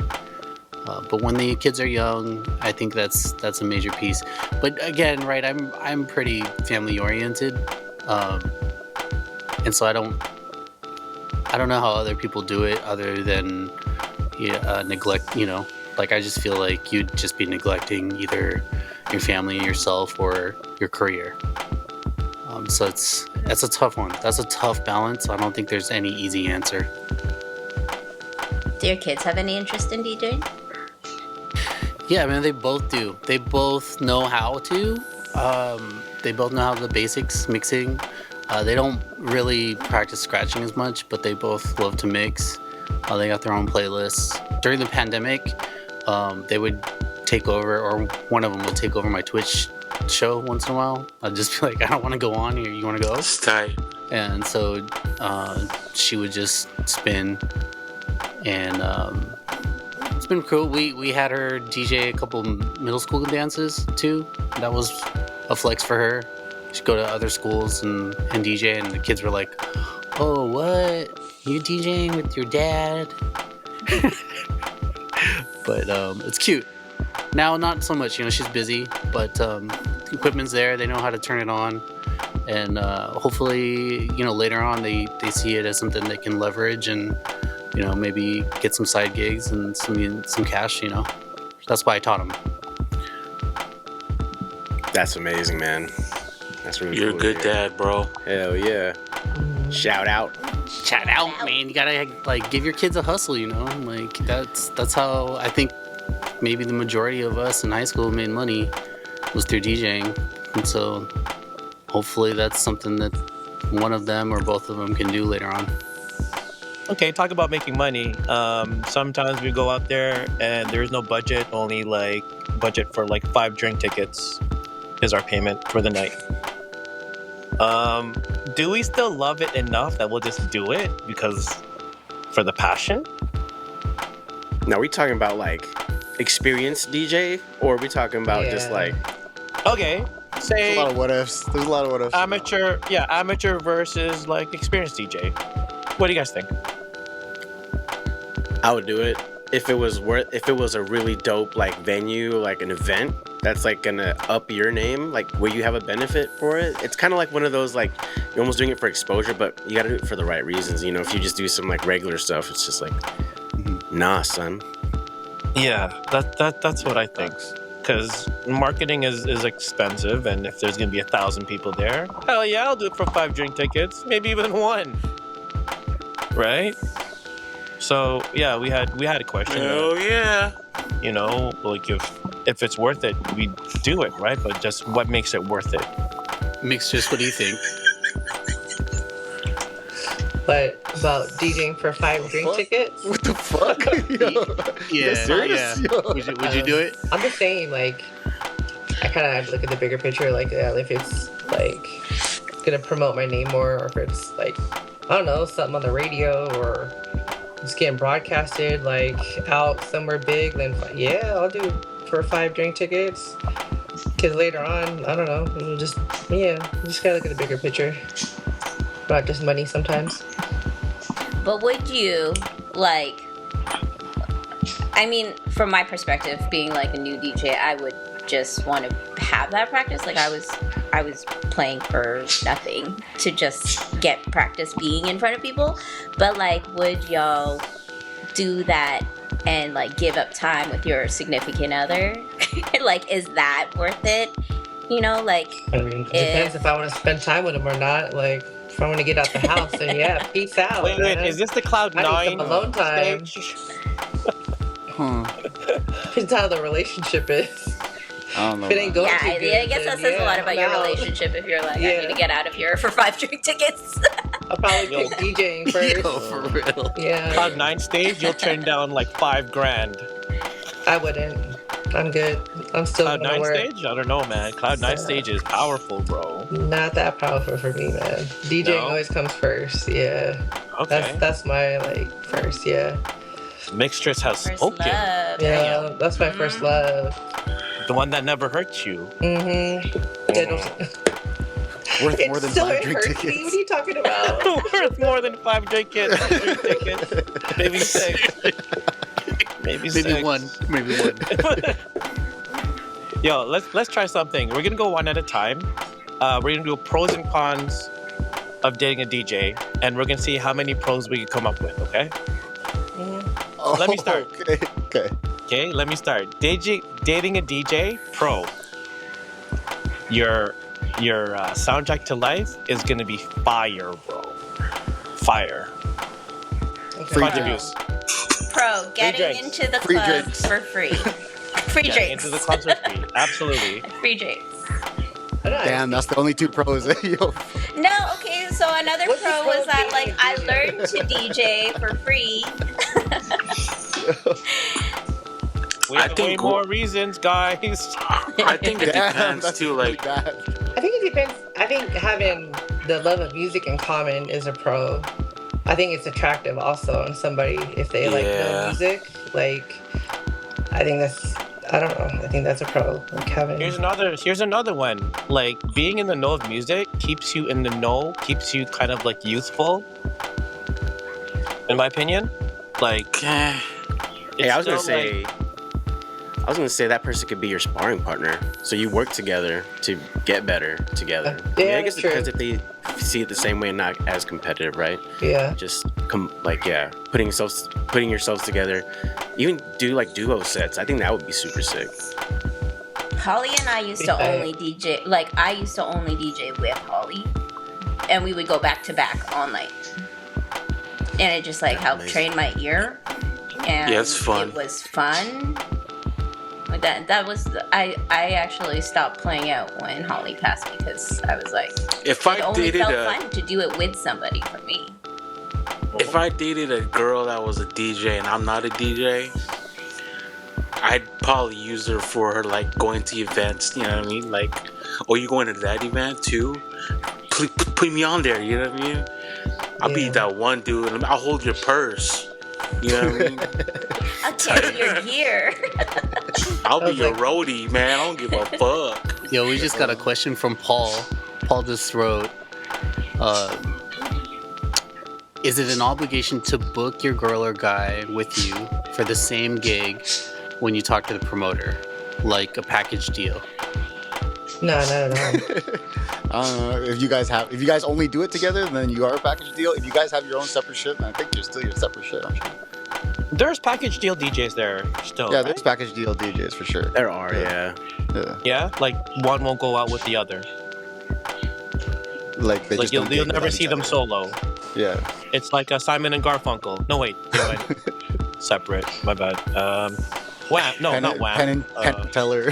But when the kids are young, I think that's a major piece. But again, right, I'm pretty family oriented, and so I don't know how other people do it other than neglect. You know, like, I just feel like you'd just be neglecting either your family, yourself, or your career. So that's a tough one. That's a tough balance. I don't think there's any easy answer. Do your kids have any interest in DJing? Yeah, I mean, they both do. They both know how to. They both know how the basics, mixing. They don't really practice scratching as much, but they both love to mix. They got their own playlists. During the pandemic, they would take over, or one of them would take over my Twitch show once in a while. I'd just be like, I don't want to go on here. You want to go? It's tight. And so she would just spin, and it's been cool. We had her DJ a couple middle school dances too. That was a flex for her. She'd go to other schools and DJ, and the kids were like, "Oh, what? You DJing with your dad?" But it's cute. Now, not so much. She's busy, but equipment's there. They know how to turn it on. And hopefully, later on they see it as something they can leverage and, maybe get some side gigs and some cash, That's why I taught them. That's amazing, man. That's really You're cool a good dad, bro. Hell yeah. Shout out. Shout out, man. You gotta, give your kids a hustle, that's how I think maybe the majority of us in high school made money was through DJing. And so hopefully that's something that one of them or both of them can do later on. Okay, talk about making money. Sometimes we go out there and there's no budget, only budget for 5 drink tickets is our payment for the night. Do we still love it enough that we'll just do it because for the passion? Now, we talking about experienced DJ, or are we talking about just Okay, say There's a lot of what ifs. amateur versus experienced DJ. What do you guys think? I would do it if it was a really dope venue, an event that's gonna up your name, where you have a benefit for it. It's kind of like one of those you're almost doing it for exposure, but you gotta do it for the right reasons. If you just do some regular stuff, it's just nah, son. Yeah, that's what I think. Because marketing is expensive, and if there's gonna be 1,000 people there, hell yeah, I'll do it for 5 drink tickets, maybe even 1. Right? So yeah, we had a question. Hell yeah. If it's worth it, we do it, right? But just what makes it worth it? Mixxtress, what do you think? But about DJing for 5 drink tickets? What the fuck? Yeah. Would you do it? I'm the same. I kind of look at the bigger picture. If it's gonna promote my name more, or if it's I don't know, something on the radio or just getting broadcasted out somewhere big, then yeah, I'll do for 5 drink tickets. Because later on, I don't know, you just gotta look at the bigger picture. Not just money sometimes. But would you from my perspective, being a new DJ, I would just want to have that practice. I was playing for nothing to just get practice being in front of people. But would y'all do that and give up time with your significant other? Is that worth it? It depends if I want to spend time with them or not. If I want to get out the house, then yeah, peace out. Wait, is this the Cloud 9? I need some alone time. Depends how the relationship is. I don't know. If it ain't going too good, I guess that says a lot about your relationship if you're I need to get out of here for 5 drink tickets. I'll probably pick DJing first. Yo, for real. Yeah. Cloud 9 stage, you'll turn down $5 grand. I wouldn't. I'm good. I'm still Cloud gonna 9 work. stage? I don't know, man. Cloud 9 stage is powerful, bro. Not that powerful for me, man. DJing always comes first. Yeah. Okay. That's my first. Yeah. Mixxtress has First spoken. love. Yeah. That's my first love. The one that never hurt you. Worth more than 5 drink Me. tickets. What are you talking about? Worth more than 5 drink tickets. Maybe 6. Maybe 6. Maybe 1. Yo, let's try something. We're gonna go one at a time. We're gonna do pros and cons of dating a DJ, and we're gonna see how many pros we can come up with. Okay? Let me start. Okay, let me start. Dating a DJ, pro. Your soundtrack to life is gonna be fire, bro. Fire. Free Front of you. drinks. Pro, getting into the Free club drinks. for free. Free Getting drinks. into the clubs for free. Absolutely. Free drinks. Damn, that's the only 2 pros. Yo. No, okay, So another What's pro the was pro that of like being a I DJ? learned to DJ for free. We I have way think- more reasons, guys. I think it Damn, depends that's too. really Like, bad. I think it depends. I think having the love of music in common is a pro. I think it's attractive also in somebody if they like know Yeah. music. Like, I think that's. I don't know. I think that's a pro. Like having. Here's another one. Like being in the know of music keeps you in the know, keeps you kind of like youthful. In my opinion, like okay. Hey, I was gonna still, say. I was gonna say that person could be your sparring partner, so you work together to get better together. I Yeah, guess that's it true. depends if they see it the same way and not as competitive, right? Yeah. Just putting yourselves together. Even do like duo sets. I think that would be super sick. Holly and I used to Okay. only DJ. Like I used to only DJ with Holly, and we would go back to back all night. And it just like That's helped amazing. train my ear. And Yeah, it's fun. It was fun. Like that was I actually stopped playing out when Holly passed because I was like, If it I only dated felt a fun to do it with somebody for me. if I dated a girl that was a DJ and I'm not a DJ, I'd probably use her for her like going to events. You know what I mean? Like, oh, you going to that event too? Please put me on there. You know what I mean? I'll be Yeah. that one dude, and I'll hold your purse. You know what I mean? I'll carry your gear. I'll be was your like- roadie, man. I don't give a fuck. Yo, we just got a question from Paul. Paul just wrote, is it an obligation to book your girl or guy with you for the same gig when you talk to the promoter? Like a package deal? No, not at all. If you guys only do it together, then you are a package deal. If you guys have your own separate shit, then I think you're still your separate shit. I'm sure. there's package deal DJs there still. Yeah, right? there's package deal DJs for sure. There are, Yeah. yeah. Yeah, Yeah, like one won't go out with the other. like they Like just you'll don't gig never without see each them other. solo. Yeah, It's like a Simon and Garfunkel. No wait, they went separate. My bad. Wham? No, not Wham. Penn and Teller.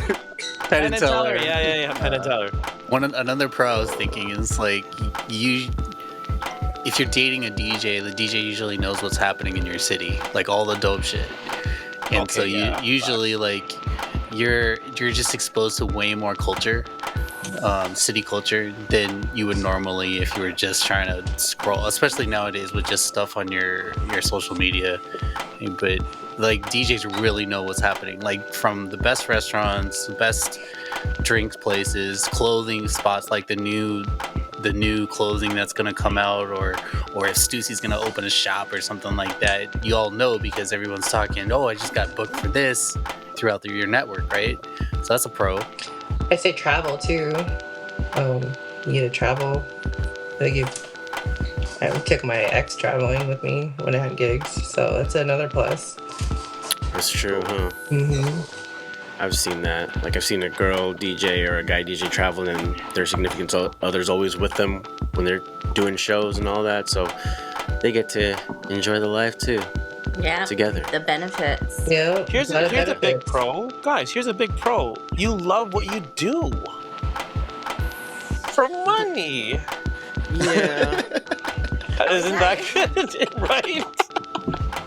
Penn and Teller. Yeah. Penn and Teller. Another pro I was thinking is like if you're dating a DJ, the DJ usually knows what's happening in your city, like all the dope shit. And Okay, so yeah, you usually like you're just exposed to way more culture, city culture, than you would normally if you were just trying to scroll, especially nowadays with just stuff on your social media. But like DJs really know what's happening, like from the best restaurants, the best drinks places, clothing spots, like the new clothing that's gonna come out, or if Stussy's gonna open a shop or something like that. You all know because everyone's talking, oh, I just got booked for this throughout your network, right? So that's a pro. I say travel too. You get to travel. I took my ex traveling with me when I had gigs, so that's another plus. That's true, huh? Mm-hmm. I've seen that. Like, I've seen a girl DJ or a guy DJ traveling, and their significant other's always with them when they're doing shows and all that. So they get to enjoy the life too, Yeah. together. The benefits. Yeah. Here's a big pro, guys. Here's a big pro. You love what you do for money. Yeah. Isn't that good, right?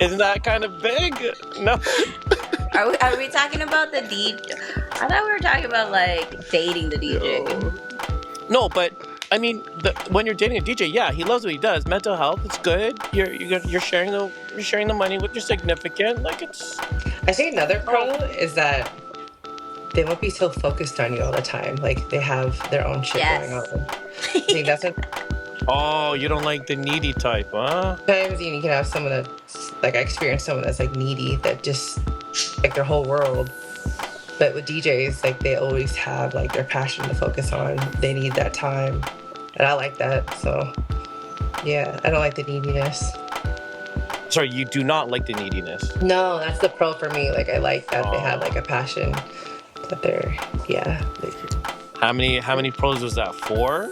Isn't that kind of big? No. Are we talking about the DJ? I thought we were talking about like dating the DJ. No, but I mean, when you're dating a DJ, yeah, he loves what he does. Mental health, it's good. You're sharing the money with your significant. Like it's. I think another pro is that they won't be so focused on you all the time. Like they have their own shit Yes. going on. I think that's Oh, you don't like the needy type, huh? sometimes you can have someone that's like I experienced someone that's like needy that just like their whole world. But with DJs, like they always have like their passion to focus on. They need that time, and I like that. So yeah, I don't like the neediness. Sorry, you do not like the neediness. No, that's the pro for me. Like I like that they have like a passion that they're How many pros was that? 4?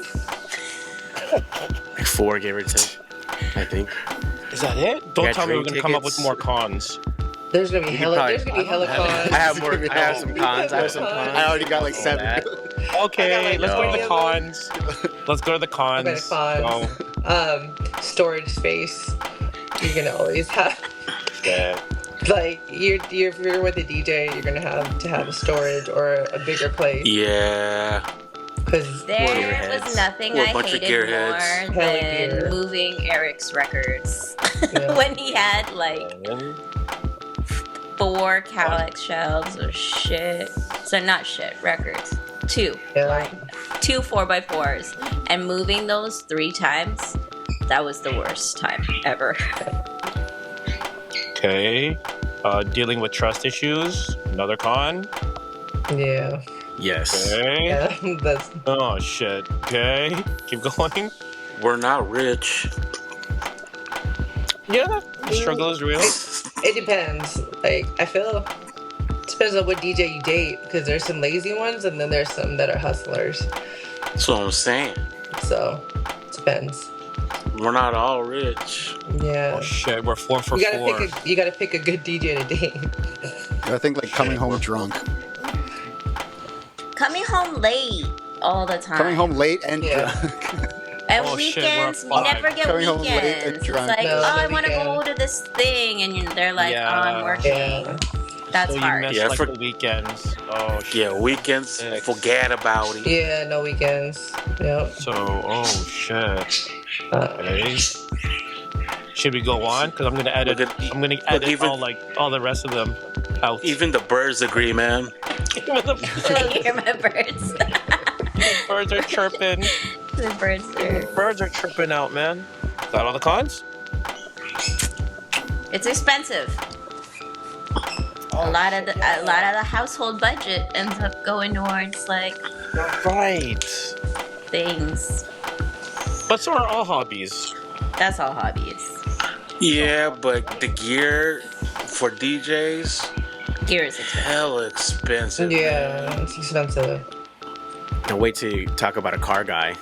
Like 4, give or take, I think. Is that it? Don't got tell me we're train gonna come up with tickets. more cons. There's gonna be You hella. probably- There's gonna be hella cons. I have more. I have some cons. I have some I cons. I already got like All that. 7. Okay, I got, like, let's go to 20 the of cons. Let's go to the cons. Okay, cons. So, storage space. You're gonna always have. Yeah. Like if you're with a DJ, you're gonna have to have a storage or a bigger place. Yeah. Because There was nothing I hated more than moving Eric's records. When he had like 4 Calex shelves of shit. So not shit, records. 2. Yeah. Like 2 4x4s. And moving those 3 times, that was the worst time ever. Okay. Dealing with trust issues. Another con. Yeah. Yes. Okay. Yeah. That's. Oh shit. Okay. Keep going. We're not rich. Yeah. The struggle is real. It depends. Like I feel. It depends on what DJ you date, because there's some lazy ones and then there's some that are hustlers. That's what I'm saying. So it depends. We're not all rich. Yeah. Oh shit. We're 4 for You gotta 4. you gotta pick a good DJ to date. I think like coming home drunk. Coming home late all the time. Coming home late and Yeah. drunk. And Oh, shit, weekends, we're we never get Coming home late and weekends. It's drunk. like, No, oh, I no want to weekend. go to this thing, and they're like, Yeah. oh, I'm working. Yeah. That's So you hard. miss Yeah, like for- the weekends. Oh shit. Yeah, weekends, Six. forget about it. Yeah, no weekends. Yep. So, oh shit. Uh, Okay. Should we go on? Because I'm gonna edit. Look at- I'm gonna look, edit even- all the rest of them out. Even the birds agree, man. Hear my birds. Birds are chirping. The birds are. Birds are chirping out, man. Is that all the cons? It's expensive. A lot of the household budget ends up going towards like Right. things. But so are all hobbies. That's all hobbies. Yeah, but the gear for DJs, Gear is expensive. hell expensive. yeah, it's expensive. Now wait till you talk about a car guy.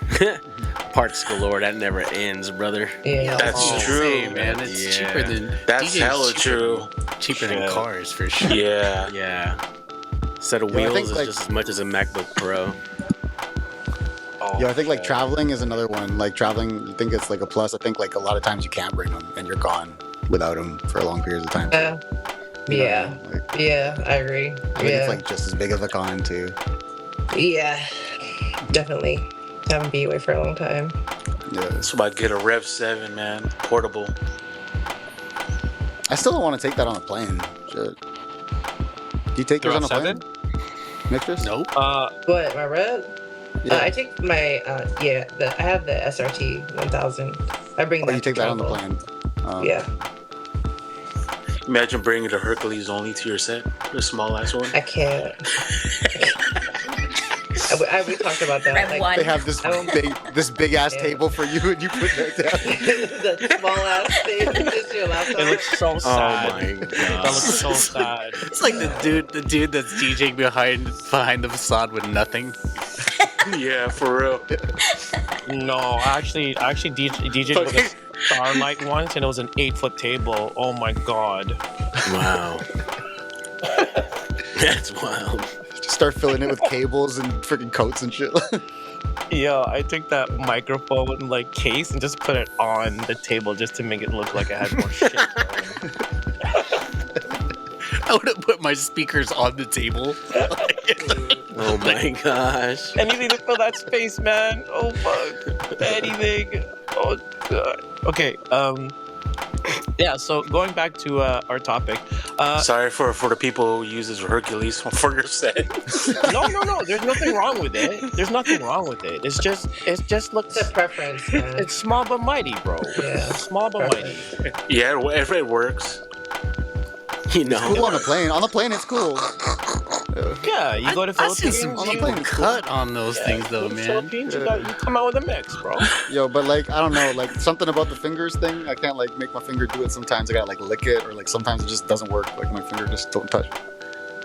Parts galore, that never ends, brother. Yeah. That's true, Hey, man. It's Yeah. cheaper than That's DJ's hella cheaper- true. Cheaper than Shit. cars for sure. Yeah. Yeah. Set of Yeah, I wheels think, is like- just as much as a MacBook Pro. Oh, Yeah, I think like shit. traveling is another one. Like traveling, you think it's like a plus. I think like a lot of times you can't bring them and you're gone without them for long periods of time. Uh, You know what I yeah. mean? Like, Yeah, I agree. I think Yeah. it's like just as big of a con too. Yeah. Definitely. Haven't been away for a long time. Yeah. That's why I get a Rev 7, man. Portable. I still don't want to take that on a plane. Shit. Do you take They're yours on on a plane? Mixxtress? Nope. What, my red? Yeah. I take my, I have the SRT 1000. I bring Oh, that you take to that on the travel. plane. Yeah. Imagine bringing the Hercules only to your set. The small ass one. I can't. we talked about that. Red Like, one. They have this I don't- big ass Yeah. table for you, and you put that down. the small ass thing, just your laptop. It looks so Oh sad. my That looks god. so sad. It's like the dude that's DJing behind the facade with nothing. Yeah, for real. No, actually DJed with a Starlight once, and it was an 8-foot table. Oh my god. Wow. That's wild. Just start filling it with cables and freaking coats and shit. Yeah, I took that microphone like case and just put it on the table just to make it look like it had more shit. I would have put my speakers on the table. Oh my gosh. Anything to fill that space, man. Oh fuck. Anything. Oh god. Okay. Yeah. So going back to our topic. Sorry for the people who uses Hercules for your set. No. There's nothing wrong with it. There's nothing wrong with it. It just looks. It's a preference, man. It's small but mighty, bro. Yeah. It's small but mighty. Yeah, if it works. You know. Cool on the plane. On the plane, it's cool. Yeah, you go to I see Philippines. some on the people plane. cut on those things though, Go to man. Philippines, you come out with a mix, bro. Yo, but like I don't know, like something about the fingers thing. I can't like make my finger do it. Sometimes I gotta like lick it, or like sometimes it just doesn't work. Like my finger just don't touch.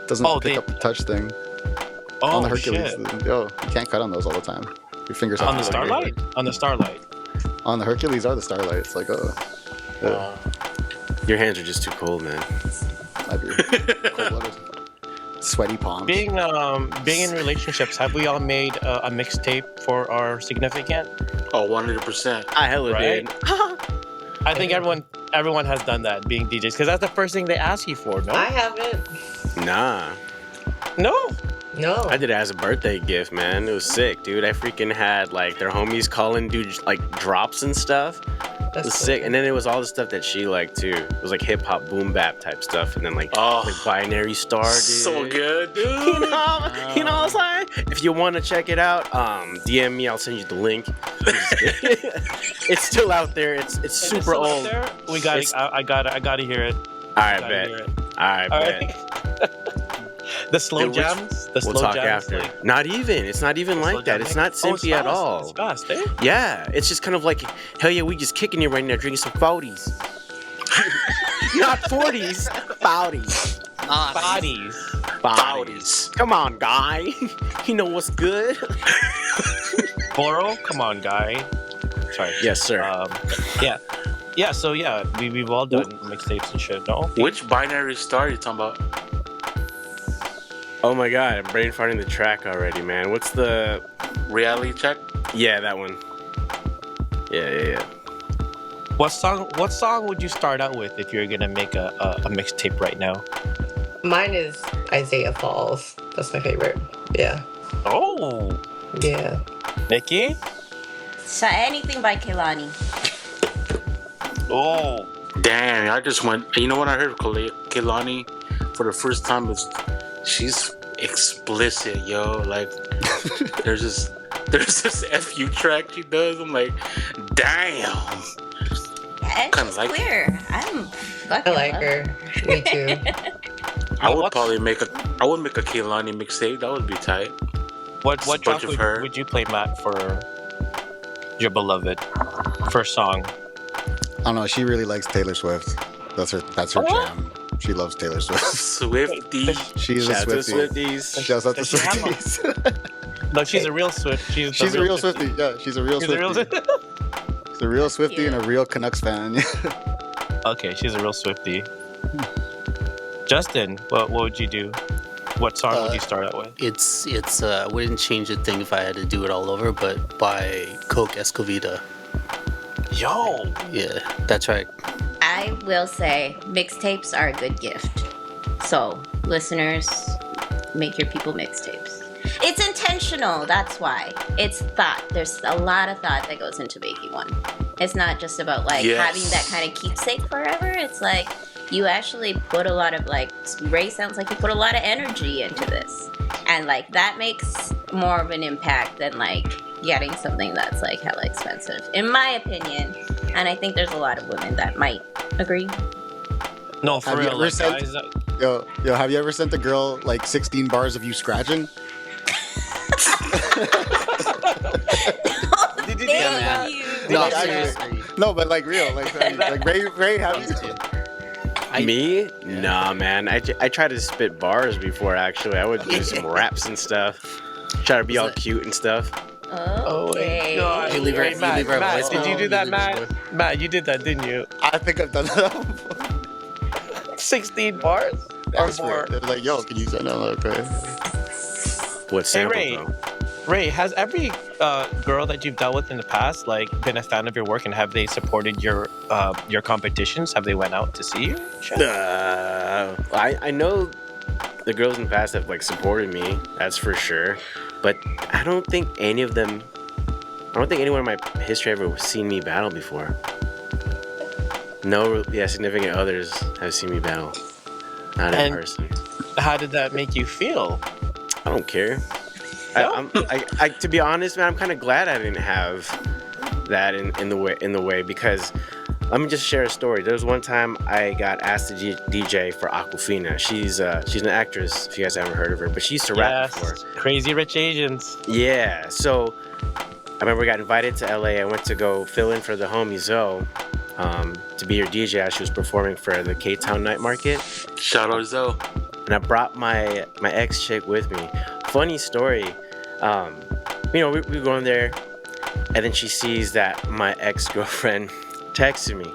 Doesn't pick up the touch thing Oh on the Hercules. shit. Yo, you can't cut on those all the time. Your fingers have On the to, like, Starlight? On the Starlight. On the Hercules or the Starlight. It's like Your hands are just too cold, man. might be cold-blooded. Sweaty palms. Being in relationships, have we all made a mixtape for our significant? Oh, 100%. I hella Right? did. I think everyone has done that, being DJs, because that's the first thing they ask you for. No, I haven't. Nah. no. No. I did it as a birthday gift, man. It was sick, dude. I freaking had like their homies calling, dude, like drops and stuff. It was sick. And then it was all the stuff that she liked too. It was like hip hop, boom bap type stuff, and then like Binary Star, dude. So good, dude. You know what I'm saying? If you want to check it out, DM me. I'll send you the link. It's still out there. It's super old. We got it. I gotta hear it. All right, bet. All right, bet. The slow jams. We'll talk after. Like, not even. It's not even like that. It's not simpy at all. It's fast, eh? Yeah, it's just kind of like, hell yeah, we just kicking it right now, drinking some 40s. Not 40s, 40s. Bodies. Come on, guy. You know what's good? Boro, come on, guy. Sorry. Yes, sir. Yeah. So yeah, we've all done mixtapes and shit. No. Which Binary Star are you talking about? Oh my god, I'm brain farting the track already, man. What's the Reality Check? Yeah, that one. Yeah. What song would you start out with if you're gonna make a mixtape right now? Mine is Isaiah Falls. That's my favorite. Yeah. Oh. Yeah. Nikki? So anything by Kehlani. Oh. Damn, I just went. You know when I heard Kehlani for the first time, she's explicit, yo. Like, there's this FU track she does. I'm like, damn. It's Kinda like clear. I like her. Me too. I would make a Kehlani mixtape. That would be tight. What track her. would you play, Matt, for your beloved first song? I don't know. She really likes Taylor Swift. That's her jam. She loves Taylor Swift. Swiftie. She's a Swiftie. Shouts out to Swifties. No, she's a real Swift. She's a real Swiftie. Yeah, she's a real Swiftie. She's a real Swiftie and a real Canucks fan. Okay, she's a real Swiftie. Justin, what would you do? What song would you start out with? It's I wouldn't change a thing if I had to do it all over, but by Coke Escovita. Yo! Yeah, that's right. I will say mixtapes are a good gift. So, listeners, make your people mixtapes. It's intentional, that's why. It's thought. There's a lot of thought that goes into making one. It's not just about having that kind of keepsake forever. It's like you actually put a lot of Ray sounds like you put a lot of energy into this. And that makes more of an impact than getting something that's hella expensive, in my opinion. And I think there's a lot of women that might agree. No, for real, guys. Yo, have you ever sent a girl 16 bars of you scratching? Thank you. No, but real, Ray, have you? Me? Nah, man. I try to spit bars before, actually. I would do some raps and stuff. Try to be all cute and stuff. Okay. Oh my God. Matt, did you do that, Matt? Matt, you did that, didn't you? I think I've done that before. 16 bars? Or more? They're yo, can you send that? Okay. What sample, Ray. though? Ray, has every girl that you've dealt with in the past been a fan of your work, and have they supported your competitions? Have they went out to see you? I know the girls in the past have supported me. That's for sure. But I don't think anyone in my history ever seen me battle before. No, significant others have seen me battle. Not in person. How did that make you feel? I don't care. No? I to be honest, man, I'm kind of glad I didn't have that in the way because let me just share a story. There was one time I got asked to DJ for Aquafina. She's an actress, if you guys haven't heard of her, but she used to rap before. Crazy Rich Asians. Yeah, so I remember I got invited to LA. I went to go fill in for the homie Zoe to be her DJ as she was performing for the K-Town Night Market. Shout out Zoe. And I brought my ex-chick with me. Funny story, we were going there, and then she sees that my ex-girlfriend texted me,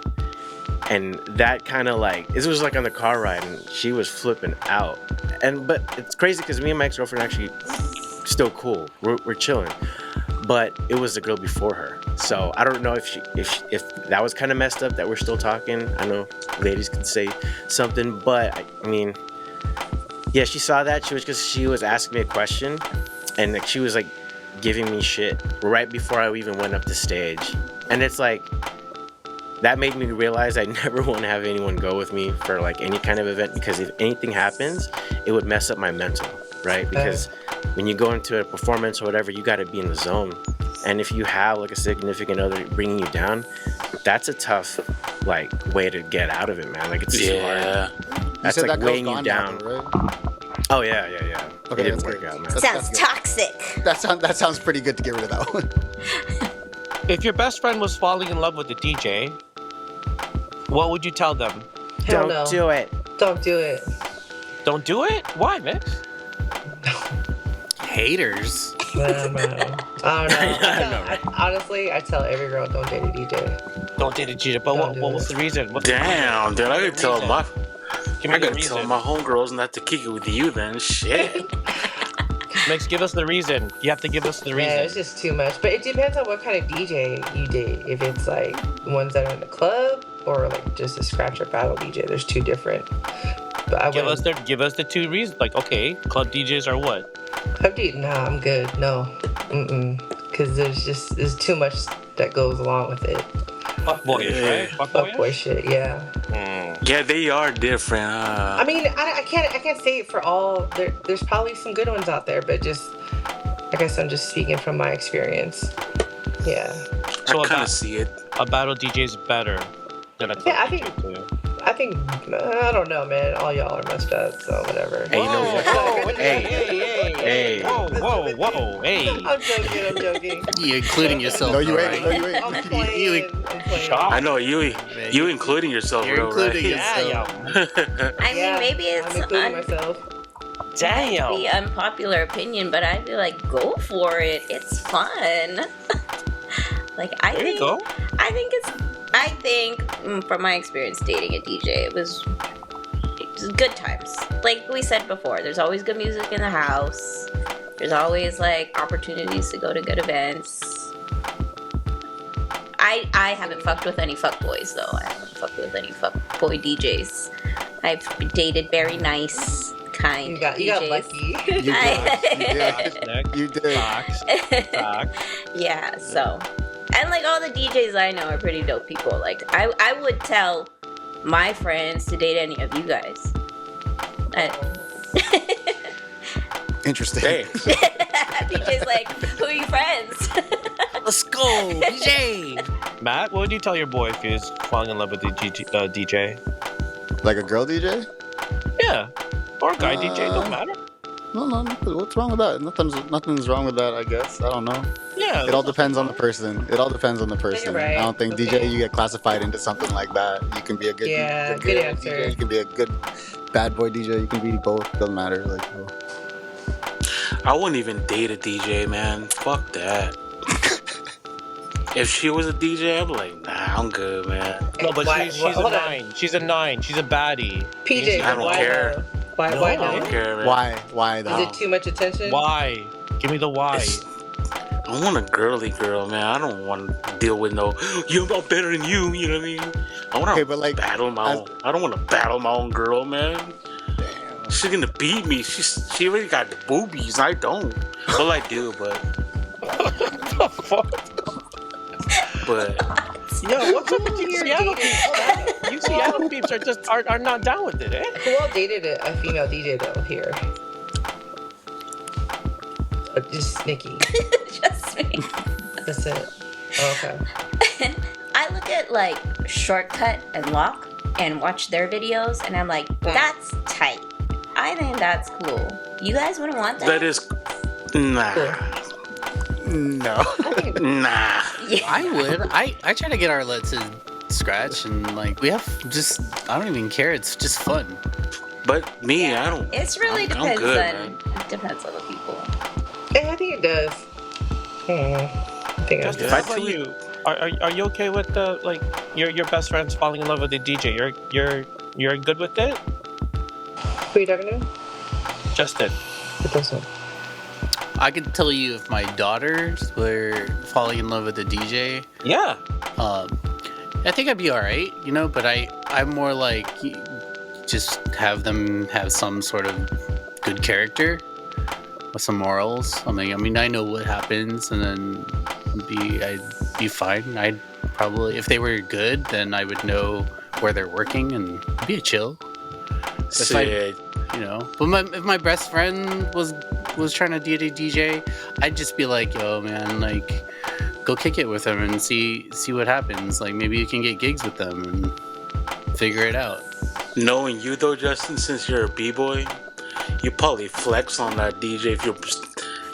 And that kind of like, it was like on the car ride, and she was flipping out. But it's crazy because me and my ex-girlfriend actually still cool. We're chilling. But it was the girl before her. So I don't know if that was kind of messed up that we're still talking. I know ladies can say something, but I mean, yeah, she saw that. She was asking me a question, and like she was like giving me shit right before I even went up the stage. And it's like, that made me realize I never want to have anyone go with me for like any kind of event, because if anything happens, it would mess up my mental, right? Because when you go into a performance or whatever, you got to be in the zone. And if you have like a significant other bringing you down, that's a tough like way to get out of it, man. Like it's too hard. That's like weighing you down. Now, right? Oh yeah. Okay, it didn't work out, man. Sounds toxic. That sounds pretty good to get rid of that one. If your best friend was falling in love with the DJ, what would you tell them? Hell Don't do it. Don't do it. Don't do it? Why, Mix? Haters. I don't know. Honestly, I tell every girl, don't date a DJ. Don't date a DJ. But what was the reason? Damn, dude, I gotta tell my reason. homegirls not to kick it with you then. Shit. Mix, give us the reason. You have to give us the reason. Yeah, it's just too much. But it depends on what kind of DJ you date. If it's like ones that are in the club or like just a Skratcher battle DJ, there's two different. But I give us the two reasons. Like, okay, club DJs are what? Club DJ, nah, I'm good. No, because there's too much that goes along with it. Fuckboyish, right? Fuckboy shit, yeah. Yeah, they are different. I mean, I can't say it for all. There's probably some good ones out there, but just I guess I'm just speaking from my experience. Yeah. So I kind of see it. A battle DJ is better than a club DJ too. I think I don't know, man. All y'all are messed up, so whatever. Hey, you know what? Hey. Whoa, hey. I'm joking. You including yourself. No, you right? ain't. I'm playing. I know you including yourself, You're bro. including Right? yourself. I mean, maybe it's I'm including myself. Damn. the unpopular opinion, but I feel like go for it. It's fun. Like I think from my experience dating a DJ, it was good times. Like we said before, there's always good music in the house. There's always like opportunities to go to good events. I haven't fucked with any fuckboys though. I haven't fucked with any fuckboy DJs. I've dated very nice, kind You got DJs. lucky. You did. Facts. Yeah, so. And like all the DJs I know are pretty dope people. Like I would tell my friends to date any of you guys. Interesting. Hey. DJ's like, who are you friends? Let's go, DJ. Matt, what would you tell your boy if he was falling in love with the DJ? Like a girl DJ? Yeah. Or a guy DJ, don't matter. No. What's wrong with that? Nothing's wrong with that, I guess. I don't know. Yeah. It all depends on the person. Right. I don't think Okay. DJ, you get classified into something like that. You can be a good, good answer. DJ. You can be a good bad boy DJ. You can be both. Doesn't matter. Like, I wouldn't even date a DJ, man. Fuck that. If she was a DJ, I'd be like, nah, I'm good, man. No, but she's a hold on. 9. She's a 9. She's a baddie. PJ, I don't why care. though? Why I no? don't care, man. why though? Is it too much attention? Why? Give me the why. I want a girly girl, man. I don't want to deal with no, I'm better than you, you know what I mean? I want to but like, battle my own. I don't want to battle my own girl, man. Damn. She's gonna beat me. She already got the boobies. I don't. Well, I do, but Yo, what's up with you Seattle peeps? You Seattle peeps are not down with it, eh? Who all dated a female DJ though here? Just Nikki. Just me. That's it. Oh, okay. I look at like Shortcut and Lock and watch their videos, and I'm like, that's tight. I think that's cool. You guys wouldn't want that? that is nah. No. Nah. Yeah. I would. I try to get our to scratch, and like we have just, I don't even care. It's just fun. But me, I don't. It's really I'm depends good, on man. it depends on the people. Yeah, I think it does. I think it Justin, does. how about you? Are you okay with the like your best friend's falling in love with the DJ. You're good with it? Who are you talking to? Justin. It doesn't. I can tell you if my daughters were falling in love with the DJ. Yeah. I think I'd be all right, you know. But I'm more like just have them have some sort of good character with some morals. I mean, I know what happens, and then I'd be fine. I'd probably, if they were good, then I would know where they're working and be a chill. Sick. You know, but if my best friend was trying to date a DJ, I'd just be like, yo, man, like, go kick it with them and see what happens. Like, maybe you can get gigs with them and figure it out. Knowing you though, Justin, since you're a b-boy, you probably flex on that DJ if you're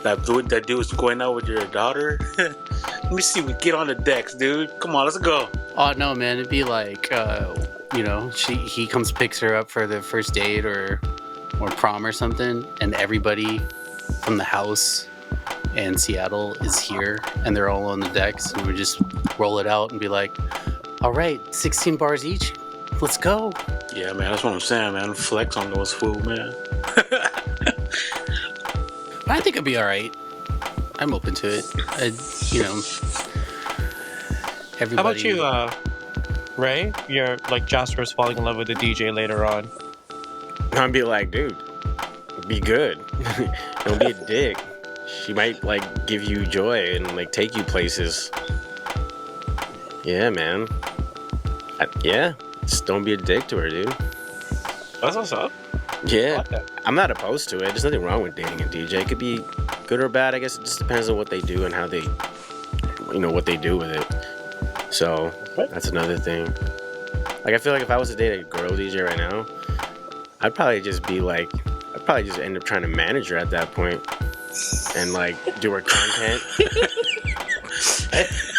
that dude's going out with your daughter. Let me see, we get on the decks, dude. Come on, let's go. Oh no, man, it'd be like, you know, he comes picks her up for the first date or prom or something, and everybody from the house and Seattle is here, and they're all on the decks, and we just roll it out and be like, all right, 16 bars each, let's go. Yeah, man, that's what I'm saying, man. Flex on those food, man. I think it'd be all right. I'm open to it. You know, everybody. How about you, Ray? You're like Jasper's falling in love with the DJ later on. I'd be like, dude, be good. Don't be a dick. She might like give you joy and like take you places. Yeah, man. Yeah, just don't be a dick to her, dude. That's what's up. Yeah, I'm not opposed to it. There's nothing wrong with dating a DJ. It could be good or bad. I guess it just depends on what they do and how they, you know, what they do with it. So that's another thing. Like, I feel like if I was to date a girl DJ right now, I'd probably just end up trying to manage her at that point and like do her content.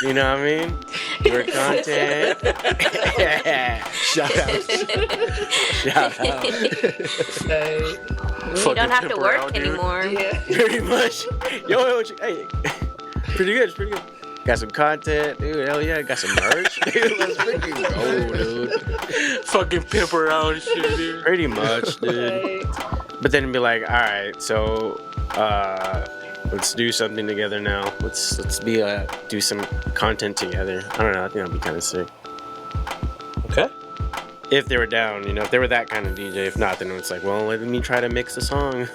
You know what I mean? Do her content. Shout out. Shout out. You don't have to work anymore. Yeah. Pretty much. Yo, hey, pretty good. Got some content, dude. Hell yeah, got some merch. Dude, let's freaking go, dude. Fucking pimp her out and shit, dude. Pretty much, dude. But then be like, all right, so let's do something together now. Let's do some content together. I don't know. I think that'd be kind of sick. Okay. If they were down, you know, if they were that kind of DJ. If not, then it's like, well, let me try to mix the song.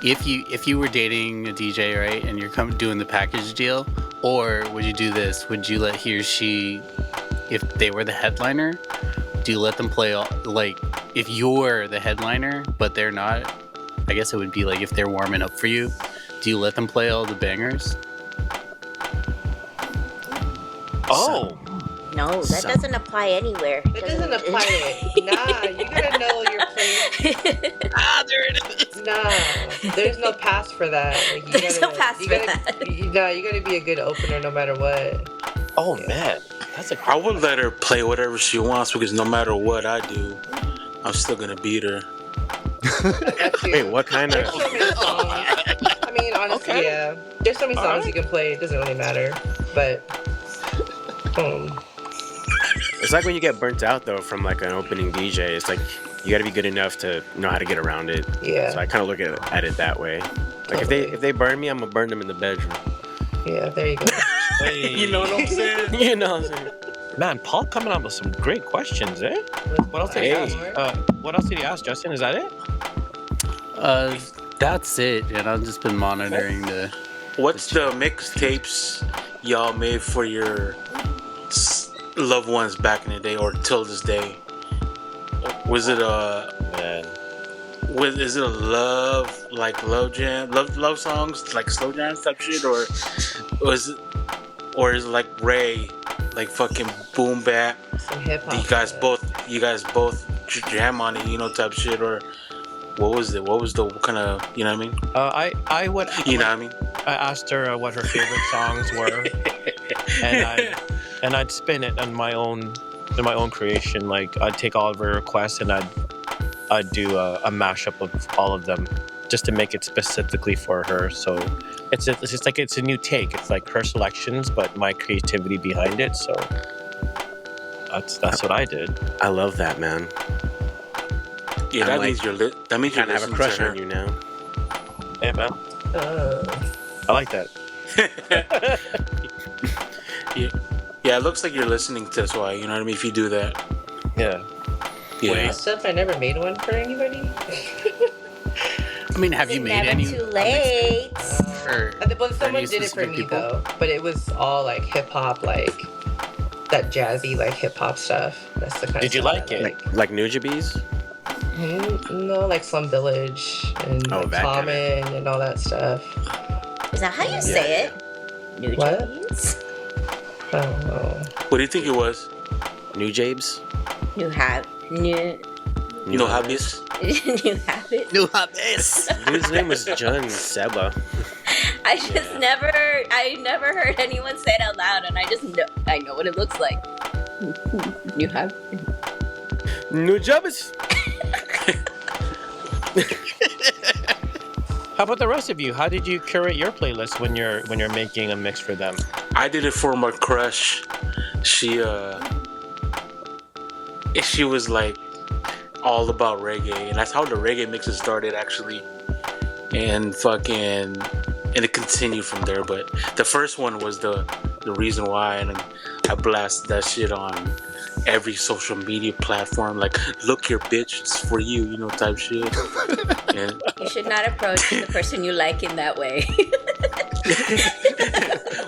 If you were dating a DJ, right, and you're doing the package deal, or would you do this? Would you let he or she, if they were the headliner, do you let them play all, like, if you're the headliner but they're not? I guess it would be like if they're warming up for you, do you let them play all the bangers? Oh. No, that doesn't apply anywhere. It doesn't apply. Nah, you gotta know your place. There it is. Nah, there's no pass for that. Like, There's no pass for that. You gotta be a good opener no matter what. Oh man, that's I would let her play whatever she wants because no matter what I do, I'm still gonna beat her. Wait, what kind of? There's so many songs. I mean, honestly, yeah. There's so many songs you can play. It doesn't really matter. But, It's like when you get burnt out though from like an opening DJ. It's like you got to be good enough to know how to get around it. Yeah. So I kind of look at it that way. Like Totally. if they burn me, I'm gonna burn them in the bedroom. yeah, there you go. You know what I'm saying? You know what I'm saying? Man, Paul coming up with some great questions, eh? What else did he ask? What else did he ask, Justin? Is that it? That's it. And I've just been monitoring the. What's the mixtapes y'all made for your loved ones back in the day or till this day? Was it is it a love jam, love songs, like slow jams type shit, or is it like Ray, like fucking boom bap? Some hip hop. You guys both jam on it, you know, type shit, or what was it? What was the kind of, you know what I mean? I would. You know what I mean? I asked her what her favorite songs were, and I'd spin it in my own creation. Like I'd take all of her requests and I'd do a mashup of all of them just to make it specifically for her. So it's just like it's a new take. It's like her selections, but my creativity behind it. So that's what I did. I love that, man. Yeah, that means you're that means you're kind of have a crush on you now. Hey, man. I like that. Yeah, it looks like you're listening to this. Why, you know what I mean? If you do that. Yeah. Yeah. Stuff I never made one for anybody. I mean, have you made Never any? too late. Well, someone did it for me though, but it was all like hip hop, like that jazzy, like hip hop stuff. That's the kind. Did you like it? Like Nujabes? No, like Slum Village and like Common and all that stuff. Is that how you say it? New What? Jays? I don't know. What do you think it was? Nujabes? New habit. No habits. New habit. New habits. Dude's name was John Seba. I never heard anyone say it out loud, and I know what it looks like. New habit. Nujabes. How about the rest of you? How did you curate your playlist when you're making a mix for them? I did it for my crush. She was like all about reggae, and that's how the reggae mixes started actually, and it continued from there. But the first one was the reason why, and I blasted that shit on every social media platform, like, look here, bitch, it's for you, you know, type shit. And You should not approach the person you like in that way.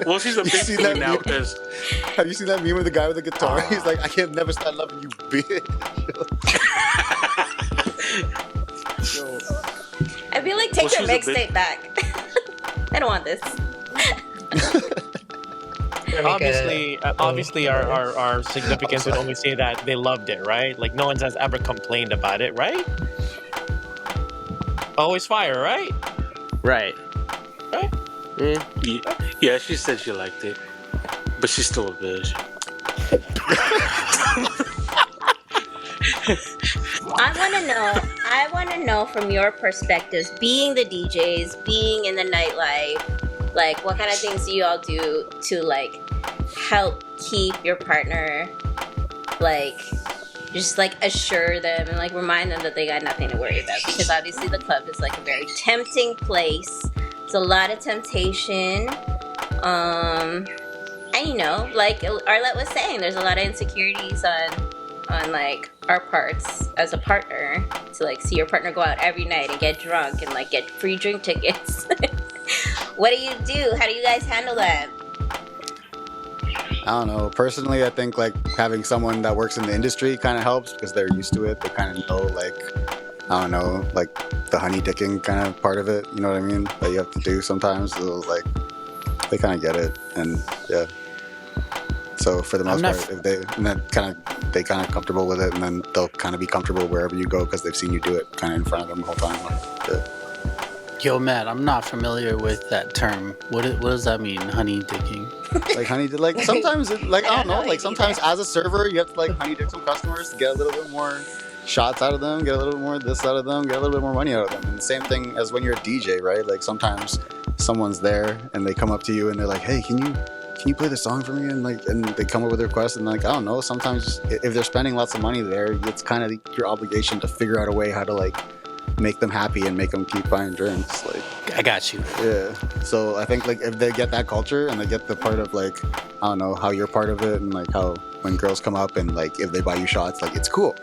well, she's a big thing now because. Have you seen that meme with the guy with the guitar? He's like, I can't never stop loving you, bitch. I feel like take your mixtape back. I don't want this. Obviously, our significants would only say that they loved it, right? Like no one has ever complained about it, right? Always fire, right? Right. Yeah, she said she liked it, but she's still a bitch. I want to know from your perspectives, being the DJs, being in the nightlife, like what kind of things do you all do to like help keep your partner, like just like assure them and like remind them that they got nothing to worry about, because obviously the club is like a very tempting place. It's a lot of temptation. And you know, like Arlette was saying, there's a lot of insecurities on like our parts as a partner, to like see your partner go out every night and get drunk and like get free drink tickets. What do you do? How do you guys handle that? I don't know. Personally, I think like having someone that works in the industry kind of helps because they're used to it. They kind of know, like, I don't know, like the honey dicking kind of part of it. You know what I mean? That you have to do sometimes. So, like, they kind of get it, and yeah. So for the most part, if they kind of comfortable with it, and then they'll kind of be comfortable wherever you go because they've seen you do it kind of in front of them the whole time. Like, yeah. Yo, Matt, I'm not familiar with that term. What does that mean, honey dicking? Like honey, like sometimes, like I don't know, like sometimes as a server, you have to like honey dick some customers to get a little bit more shots out of them, get a little bit more this out of them, get a little bit more money out of them. And the same thing as when you're a DJ, right? Like sometimes someone's there and they come up to you and they're like, "Hey, can you play this song for me?" And they come up with a request, and like, I don't know, sometimes if they're spending lots of money there, it's kind of your obligation to figure out a way how to like make them happy and make them keep buying drinks. Like, I got you. Yeah. So I think like if they get that culture and they get the part of like, I don't know, how you're part of it, and like how when girls come up and like if they buy you shots, like it's cool.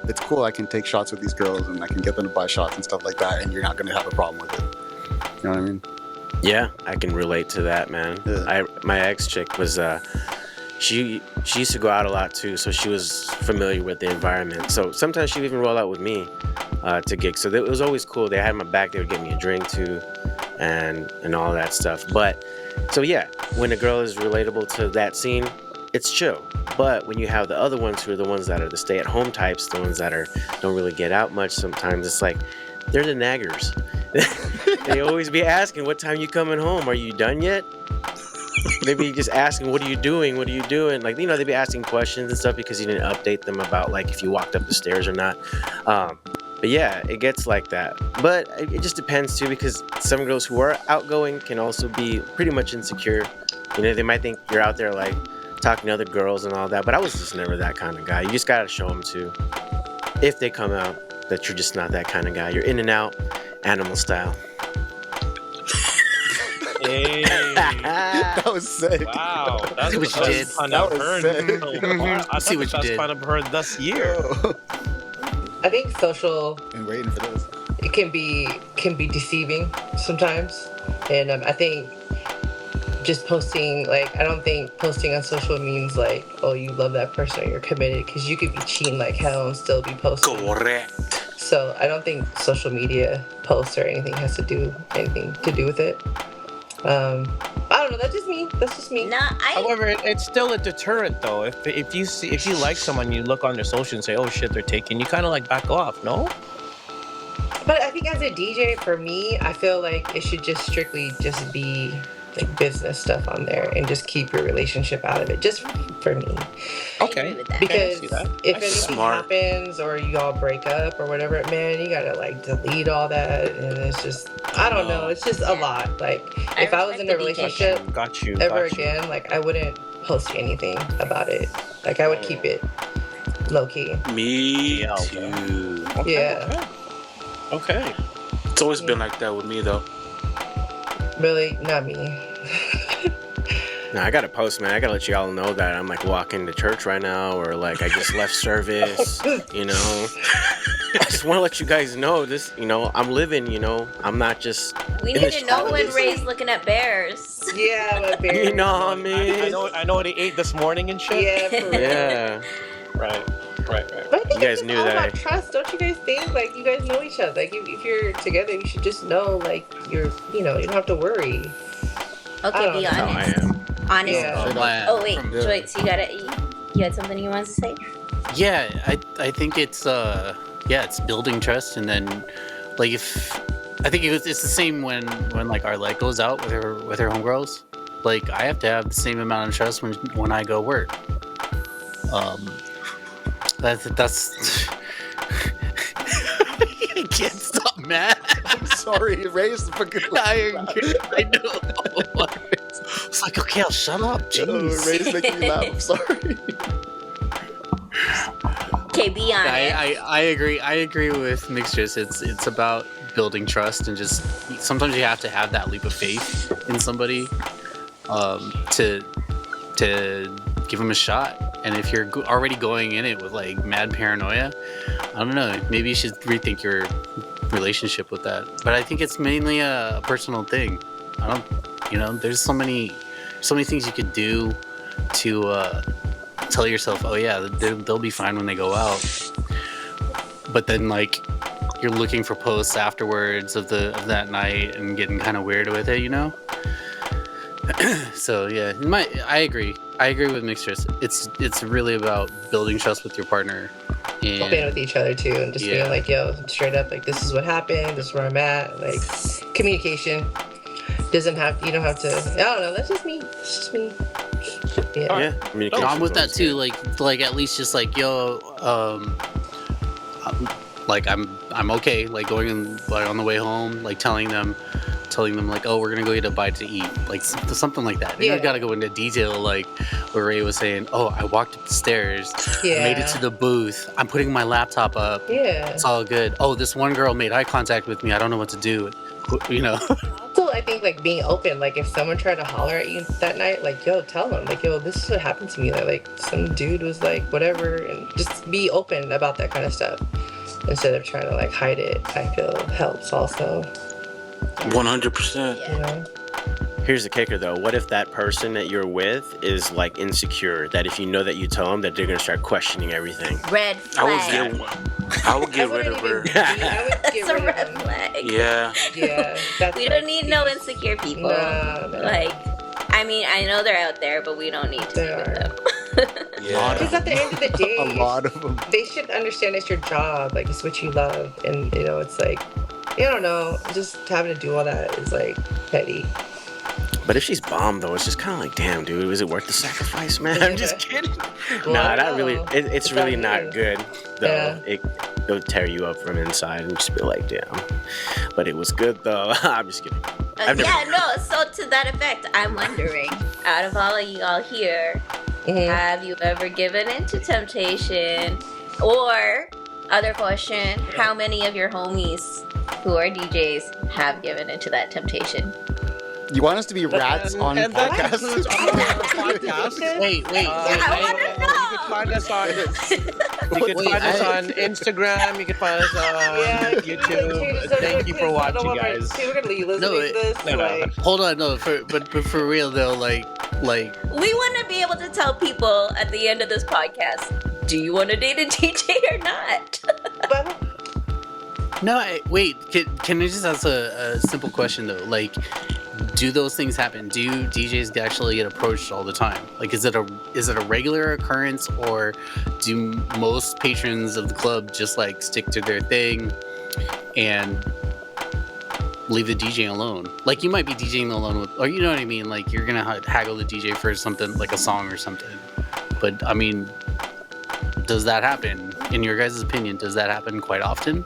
I can take shots with these girls and I can get them to buy shots and stuff like that, and you're not gonna have a problem with it. You know what I mean? Yeah, I can relate to that, man. Yeah. My ex chick was she used to go out a lot too, so she was familiar with the environment. So sometimes she'd even roll out with me to gigs. So it was always cool. They had my back. They would get me a drink too, and all that stuff. But so yeah, when a girl is relatable to that scene, it's chill. But when you have the other ones who are the ones that are the stay-at-home types, the ones that don't really get out much, sometimes it's like they're the naggers. They always be asking, "What time you coming home? Are you done yet?" They be just asking, "What are you doing? What are you doing?" Like, you know, they be asking questions and stuff because you didn't update them about like if you walked up the stairs or not. But yeah, it gets like that. But it just depends too, because some girls who are outgoing can also be pretty much insecure. You know, they might think you're out there like talking to other girls and all that, but I was just never that kind of guy. You just gotta show them too, if they come out, that you're just not that kind of guy. You're in and out, animal style. Hey. That was sick. Wow, that's See what you did. fun That I've was heard. sick. I See what you that's did. fun I've heard this year. I think social, Been waiting for this. it can be deceiving sometimes, and I think just posting, like, I don't think posting on social means like, oh, you love that person or you're committed, because you could be cheating like hell and still be posting. Correct. So I don't think social media posts or anything has to do anything to do with it. I don't know. That's just me. However, it's still a deterrent, though. If you like someone, you look on their social and say, "Oh shit, they're taken," you kind of like back off, no? But I think as a DJ, for me, I feel like it should just strictly just be like business stuff on there, and just keep your relationship out of it. Just for me. Okay. Because see that. if That's anything smart. happens or you all break up or whatever, man, you gotta like delete all that, and it's just, I don't know, it's just a lot. Like, if I was in a relationship Got you. ever again, like, I wouldn't post anything about it. Like, I would keep it low key. Me Yeah, too. Yeah. Okay. It's always been like that with me though. Really, not me. No, I gotta post, man. I gotta let you all know that I'm like walking to church right now, or like I just left service. You know, I just want to let you guys know this. You know, I'm living. You know, I'm not just. We in need the to know when shadows. Ray's looking at bears. Yeah, but very. You know what I mean? I know what he ate this morning and shit. Yeah, for real. Yeah. Right. But I think You guys it's knew all that about trust, don't you guys think? Like, you guys know each other. Like, if you're together, you should just know, like, you don't have to worry. Okay, be That's how I honest. am. Honest. Yeah. Oh wait, Jointz, you had something you wanted to say? Yeah, I think it's it's building trust, and then like it's the same when like our light goes out with her homegirls. Like, I have to have the same amount of trust when I go work. That's I can't stop, man. I'm sorry, Ray's the fucking. I know. It's like, okay, I'll shut up. Jeez. Ray's making me laugh. I'm sorry. Okay, be honest. I agree. I agree with Mixxtress. It's about building trust, and just sometimes you have to have that leap of faith in somebody to give them a shot. And if you're already going in it with like mad paranoia, I don't know, maybe you should rethink your relationship with that. But I think it's mainly a personal thing. There's so many things you could do to tell yourself, oh yeah, they'll be fine when they go out. But then like you're looking for posts afterwards of that night and getting kind of weird with it, you know? So yeah, I agree. I agree with Mixxtress. It's really about building trust with your partner, and Open with each other too, and just being like, yo, straight up, like, this is what happened, this is where I'm at. Like, communication you don't have to. I don't know. That's just me. Yeah. Communication. No, I'm with that too. Like at least just like, yo, like I'm okay. Like going on the way home, like telling them like, oh, we're gonna go get a bite to eat, like something like that. You gotta go into detail, like where Ray was saying, oh, I walked up the stairs, I made it to the booth, I'm putting my laptop up, it's all good. Oh, this one girl made eye contact with me, I don't know what to do, you know. Also, I think like being open, like if someone tried to holler at you that night, like, yo, tell them, like, yo, this is what happened to me, like some dude was like whatever, and just be open about that kind of stuff instead of trying to like hide it. I feel helps also. 100%. You know? Here's the kicker though. What if that person that you're with is like insecure? That if you know that you tell them, that they're gonna start questioning everything. Red flag. I would get rid of her. I would get It's a rid of red him. flag. Yeah. Yeah. That's We don't need no insecure people. No. Like, I mean, I know they're out there, but we don't need to be with them. Yeah. Because at the end of the day, A lot of them. they should understand it's your job, like it's what you love, and you know, it's like, I don't know, just having to do all that is like petty. But if she's bomb though, it's just kind of like, damn, dude, is it worth the sacrifice, man? I'm just kidding. Well, Nah, I not really. know. It's really on not you. good though. it'll tear you up from inside and just be like, damn. But it was good though. I'm just kidding. So to that effect, I'm wondering, out of all of y'all here, have you ever given into temptation? Or, other question, how many of your homies who are DJs have given into that temptation? You want us to be rats on podcasts? Wait. I want to know. You can find us on Instagram. You can find us on YouTube. Thank you for watching, guys. We're gonna be listening to this. No. Hold on, but for real though, like. We want to be able to tell people at the end of this podcast, do you want to date a DJ or not? No, wait. Can I just ask a simple question though? Like, do those things happen? Do DJs actually get approached all the time? Like, is it a regular occurrence, or do most patrons of the club just like stick to their thing and leave the DJ alone? Like, you might be DJing alone with, or you know what I mean? Like, you're gonna haggle the DJ for something like a song or something. But I mean, does that happen? In your guys' opinion, does that happen quite often?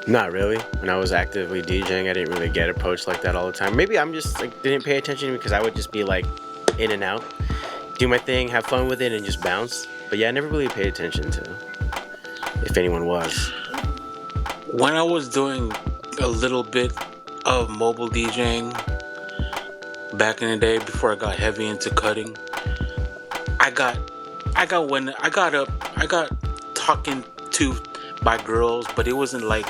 Not really. When I was actively DJing, I didn't really get approached like that all the time. Maybe I'm just like didn't pay attention because I would just be like in and out, do my thing, have fun with it, and just bounce. But yeah, I never really paid attention to if anyone was. When I was doing a little bit of mobile DJing back in the day before I got heavy into cutting, I got talking to by girls, but it wasn't like,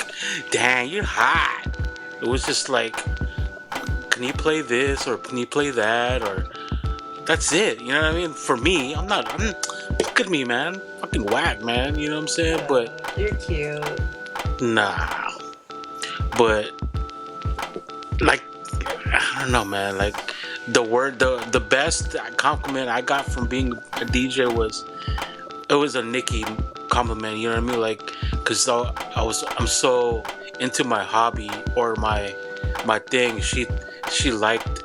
dang, you're hot. It was just like, can you play this or can you play that, or that's it. You know what I mean? For me, look at me, man, fucking whack, man. You know what I'm saying? Yeah, but you're cute. Nah. But like, I don't know, man. Like the best compliment I got from being a DJ was a Nikki compliment. You know what I mean? Like, cause I'm so into my hobby or my thing. She liked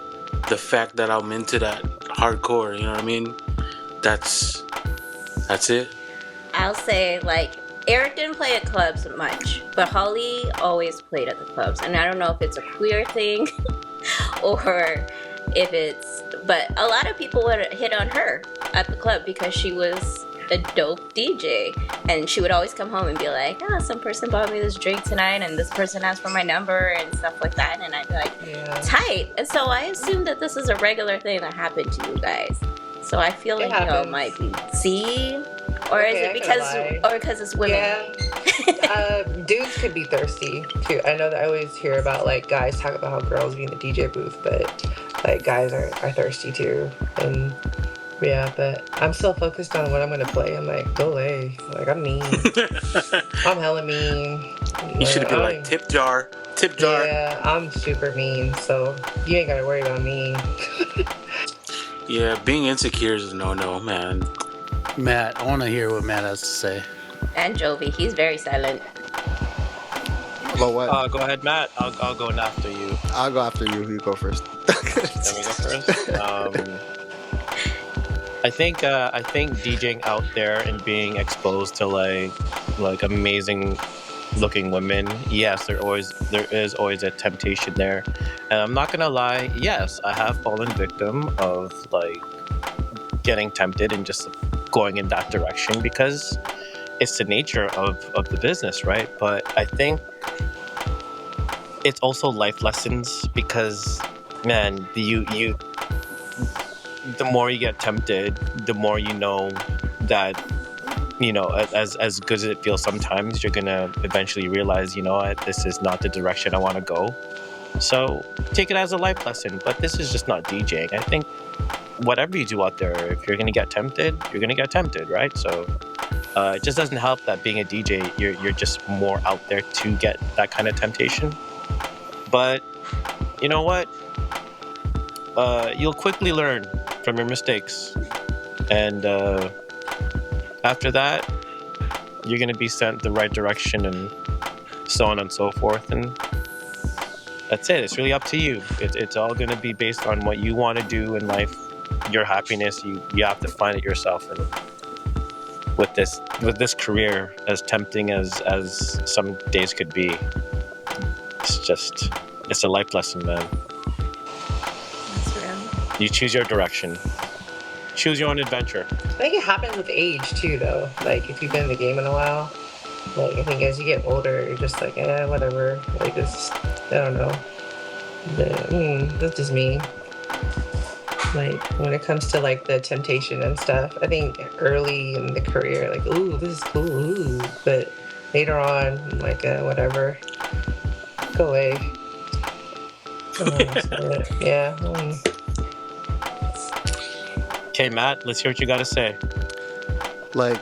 the fact that I'm into that hardcore. You know what I mean? That's it. I'll say, like, Eric didn't play at clubs much, but Holly always played at the clubs. And I don't know if it's a queer thing or if it's... But a lot of people would hit on her at the club because she was a dope DJ. And she would always come home and be like, some person bought me this drink tonight and this person asked for my number and stuff like that. And I'd be like, tight. And so I assume that this is a regular thing that happened to you guys. So I feel like y'all might be... See? Or is it because it's women? Yeah. Dudes could be thirsty too. I know that I always hear about like guys talk about how girls be in the DJ booth, but like guys are thirsty too. And yeah, but I'm still focused on what I'm gonna play. I'm like, go away. Like, I'm mean. I'm hella mean. You should be like tip jar. Yeah, I'm super mean, so you ain't gotta worry about me. Yeah, being insecure is no, man. Matt, I want to hear what Matt has to say. And Jovie, he's very silent. About what? Go ahead, Matt. I'll go after you. I'll go after you. You go first. Let me go first. I think DJing out there and being exposed to like amazing looking women, yes, there is always a temptation there. And I'm not gonna lie, yes, I have fallen victim of like getting tempted and just going in that direction because it's the nature of the business, right? But I think it's also life lessons because, man, the more you get tempted, the more you know that, you know, as good as it feels sometimes, you're gonna eventually realize, you know what, this is not the direction I want to go. So take it as a life lesson. But this is just not DJing. I think whatever you do out there, if you're gonna get tempted, you're gonna get tempted, right? So it just doesn't help that being a DJ, you're just more out there to get that kind of temptation. But you know what? You'll quickly learn from your mistakes, and after that, you're gonna be sent the right direction, and so on and so forth. And that's it. It's really up to you. It's all gonna be based on what you want to do in life. Your happiness, you have to find it yourself, and with this career, as tempting as some days could be. It's a life lesson, man. That's real. You choose your direction. Choose your own adventure. I think it happens with age too, though. Like if you've been in the game in a while, like I think as you get older, you're just like, whatever. Like this, I don't know. That's just me. Like when it comes to like the temptation and stuff, I think early in the career, like, ooh, this is cool, ooh. But later on, like, whatever, go away. Yeah. Okay, Matt, let's hear what you got to say. Like,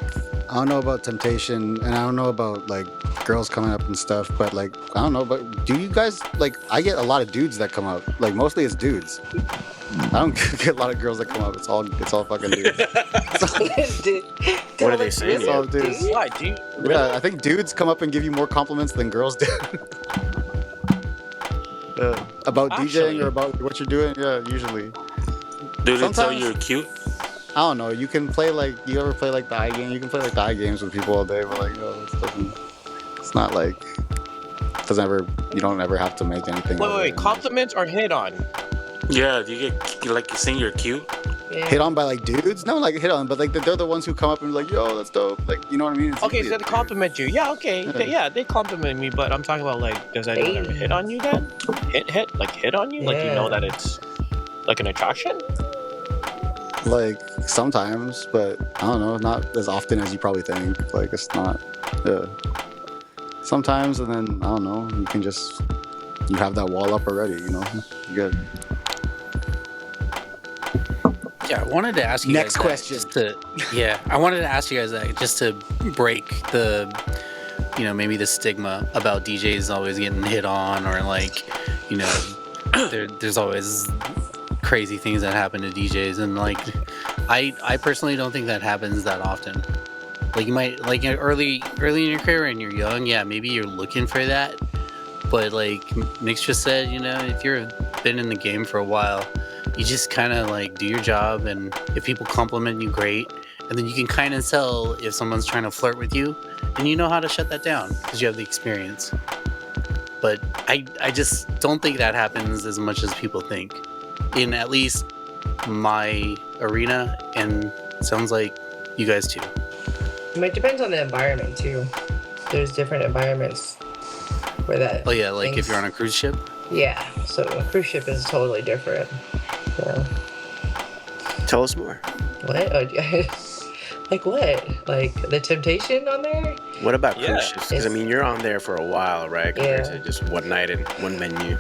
I don't know about temptation, and I don't know about like girls coming up and stuff, but like, I don't know. But do you guys like? I get a lot of dudes that come up. Like, mostly it's dudes. I don't get a lot of girls that come up. It's all fucking dudes. What are they saying? It's all dudes. Why? Do you, really? Yeah, I think dudes come up and give you more compliments than girls do. About DJing or about what you're doing. Yeah, usually. Do they tell you you're cute? I don't know. You can play like, you ever play like the eye game? You can play like the eye games with people all day, but like, it's not like, you don't ever have to make anything. Wait, compliments or hit on? Yeah, do you get like saying you're cute? Yeah. Hit on by like dudes? No, like hit on, but like they're the ones who come up and be like, yo, that's dope. Like, you know what I mean? It's Okay, easy. so they compliment you. Yeah, okay. They compliment me, but I'm talking about like, does anyone ever hit on you then? Hit on you? Like, you know that it's like an attraction? Like, sometimes, but I don't know, not as often as you probably think. Like, it's not, sometimes, and then, I don't know, you have that wall up already, you know? You're good. Yeah, I wanted to ask you Next guys question. I wanted to ask you guys that just to break the, maybe the stigma about DJs always getting hit on, or like, there's always crazy things that happen to DJs, and like, I personally don't think that happens that often. Like, you might, like, early in your career and you're young, yeah, maybe you're looking for that, but like Mixxtress said, if you've been in the game for a while, you just kind of like do your job, and if people compliment you, great, and then you can kind of tell if someone's trying to flirt with you, and you know how to shut that down because you have the experience. But I just don't think that happens as much as people think, in at least my arena, and sounds like you guys too. It depends on the environment too. There's different environments where that. Oh yeah, like if you're on a cruise ship. Yeah, so a cruise ship is totally different. Yeah. Tell us more. What? Like what? Like the temptation on there? What about cruise ships? Because I mean, you're on there for a while, right? Compared to just one night and one menu.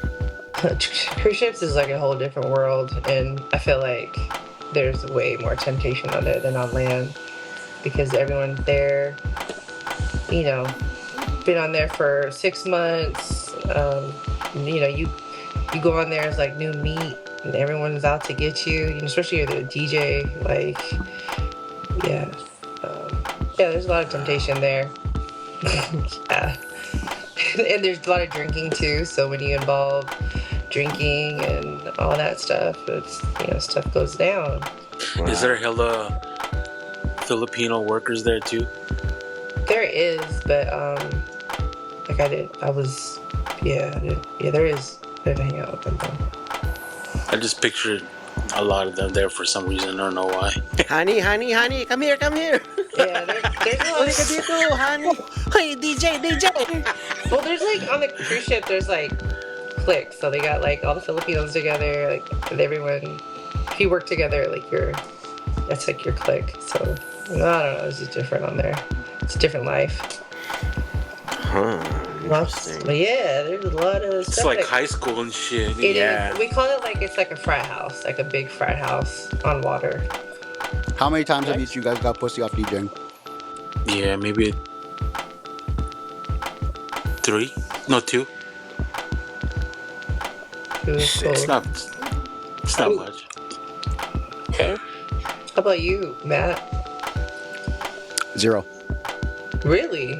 Cruise ships is like a whole different world, and I feel like there's way more temptation on it than on land, because everyone there, been on there for 6 months. You go on there as like new meat, and everyone's out to get you. Especially if you're the DJ. Like, there's a lot of temptation there. Yeah. And there's a lot of drinking too. So when you involve drinking and all that stuff, it's stuff goes down. Wow. Is there hella Filipino workers there too? There is, but there is. I didn't hang out with them though. I just pictured a lot of them there for some reason. I don't know why. Honey, come here. Yeah, there's a lot of honey. Hey, DJ. Well, there's like on the cruise ship, there's like cliques. So they got like all the Filipinos together, like with everyone. If you work together, like that's like your clique. So I don't know, it's just different on there. It's a different life. Interesting. But yeah, there's a lot of stuff. It's like high school and shit. It is. We call it like it's like a frat house, like a big frat house on water. How many times have you guys got pussy off DJing? Yeah, maybe 3. No, 2. It's not much. Okay. How about you, Matt? 0. Really?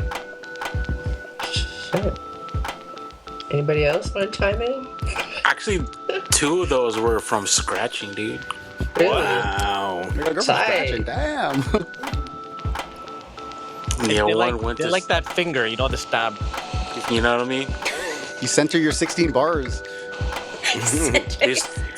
Shit. Anybody else want to chime in? Actually, 2 of those were from scratching, dude. Really? Wow. Scratching, damn. Yeah, They one went they to, like that finger, you know, the stab. you know what I mean? You center your 16 bars.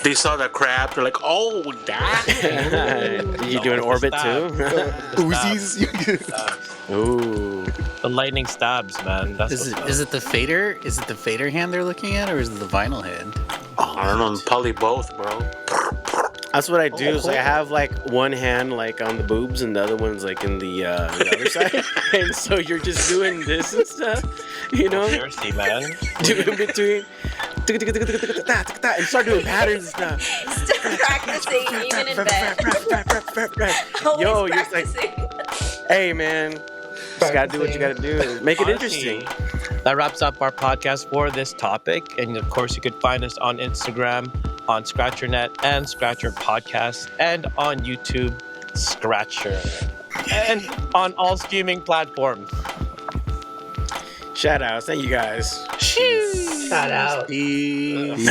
They saw the crab. They're like, oh, that. You doing orbit stab. too? Uzis. Ooh. The lightning stabs, man. That's Is it the fader? Is it the fader hand they're looking at, or is it the vinyl hand? I don't know. Probably both, bro. That's what I do. Is I have like one hand like on the boobs and the other one's like in the other side, and so you're just doing this and stuff, you know? Seriously, man. Doing between, and start doing patterns and stuff. Still practicing even in bed. Yo, Always you're like, practicing. hey man, just gotta do what you gotta do. Make it Honestly, interesting. That wraps up our podcast for this topic. And of course, you could find us on Instagram, on ScratcherNet and Skratcher Podcast, and on YouTube, Skratcher, and on all streaming platforms. Shout outs, thank you guys. Shout out. Peace.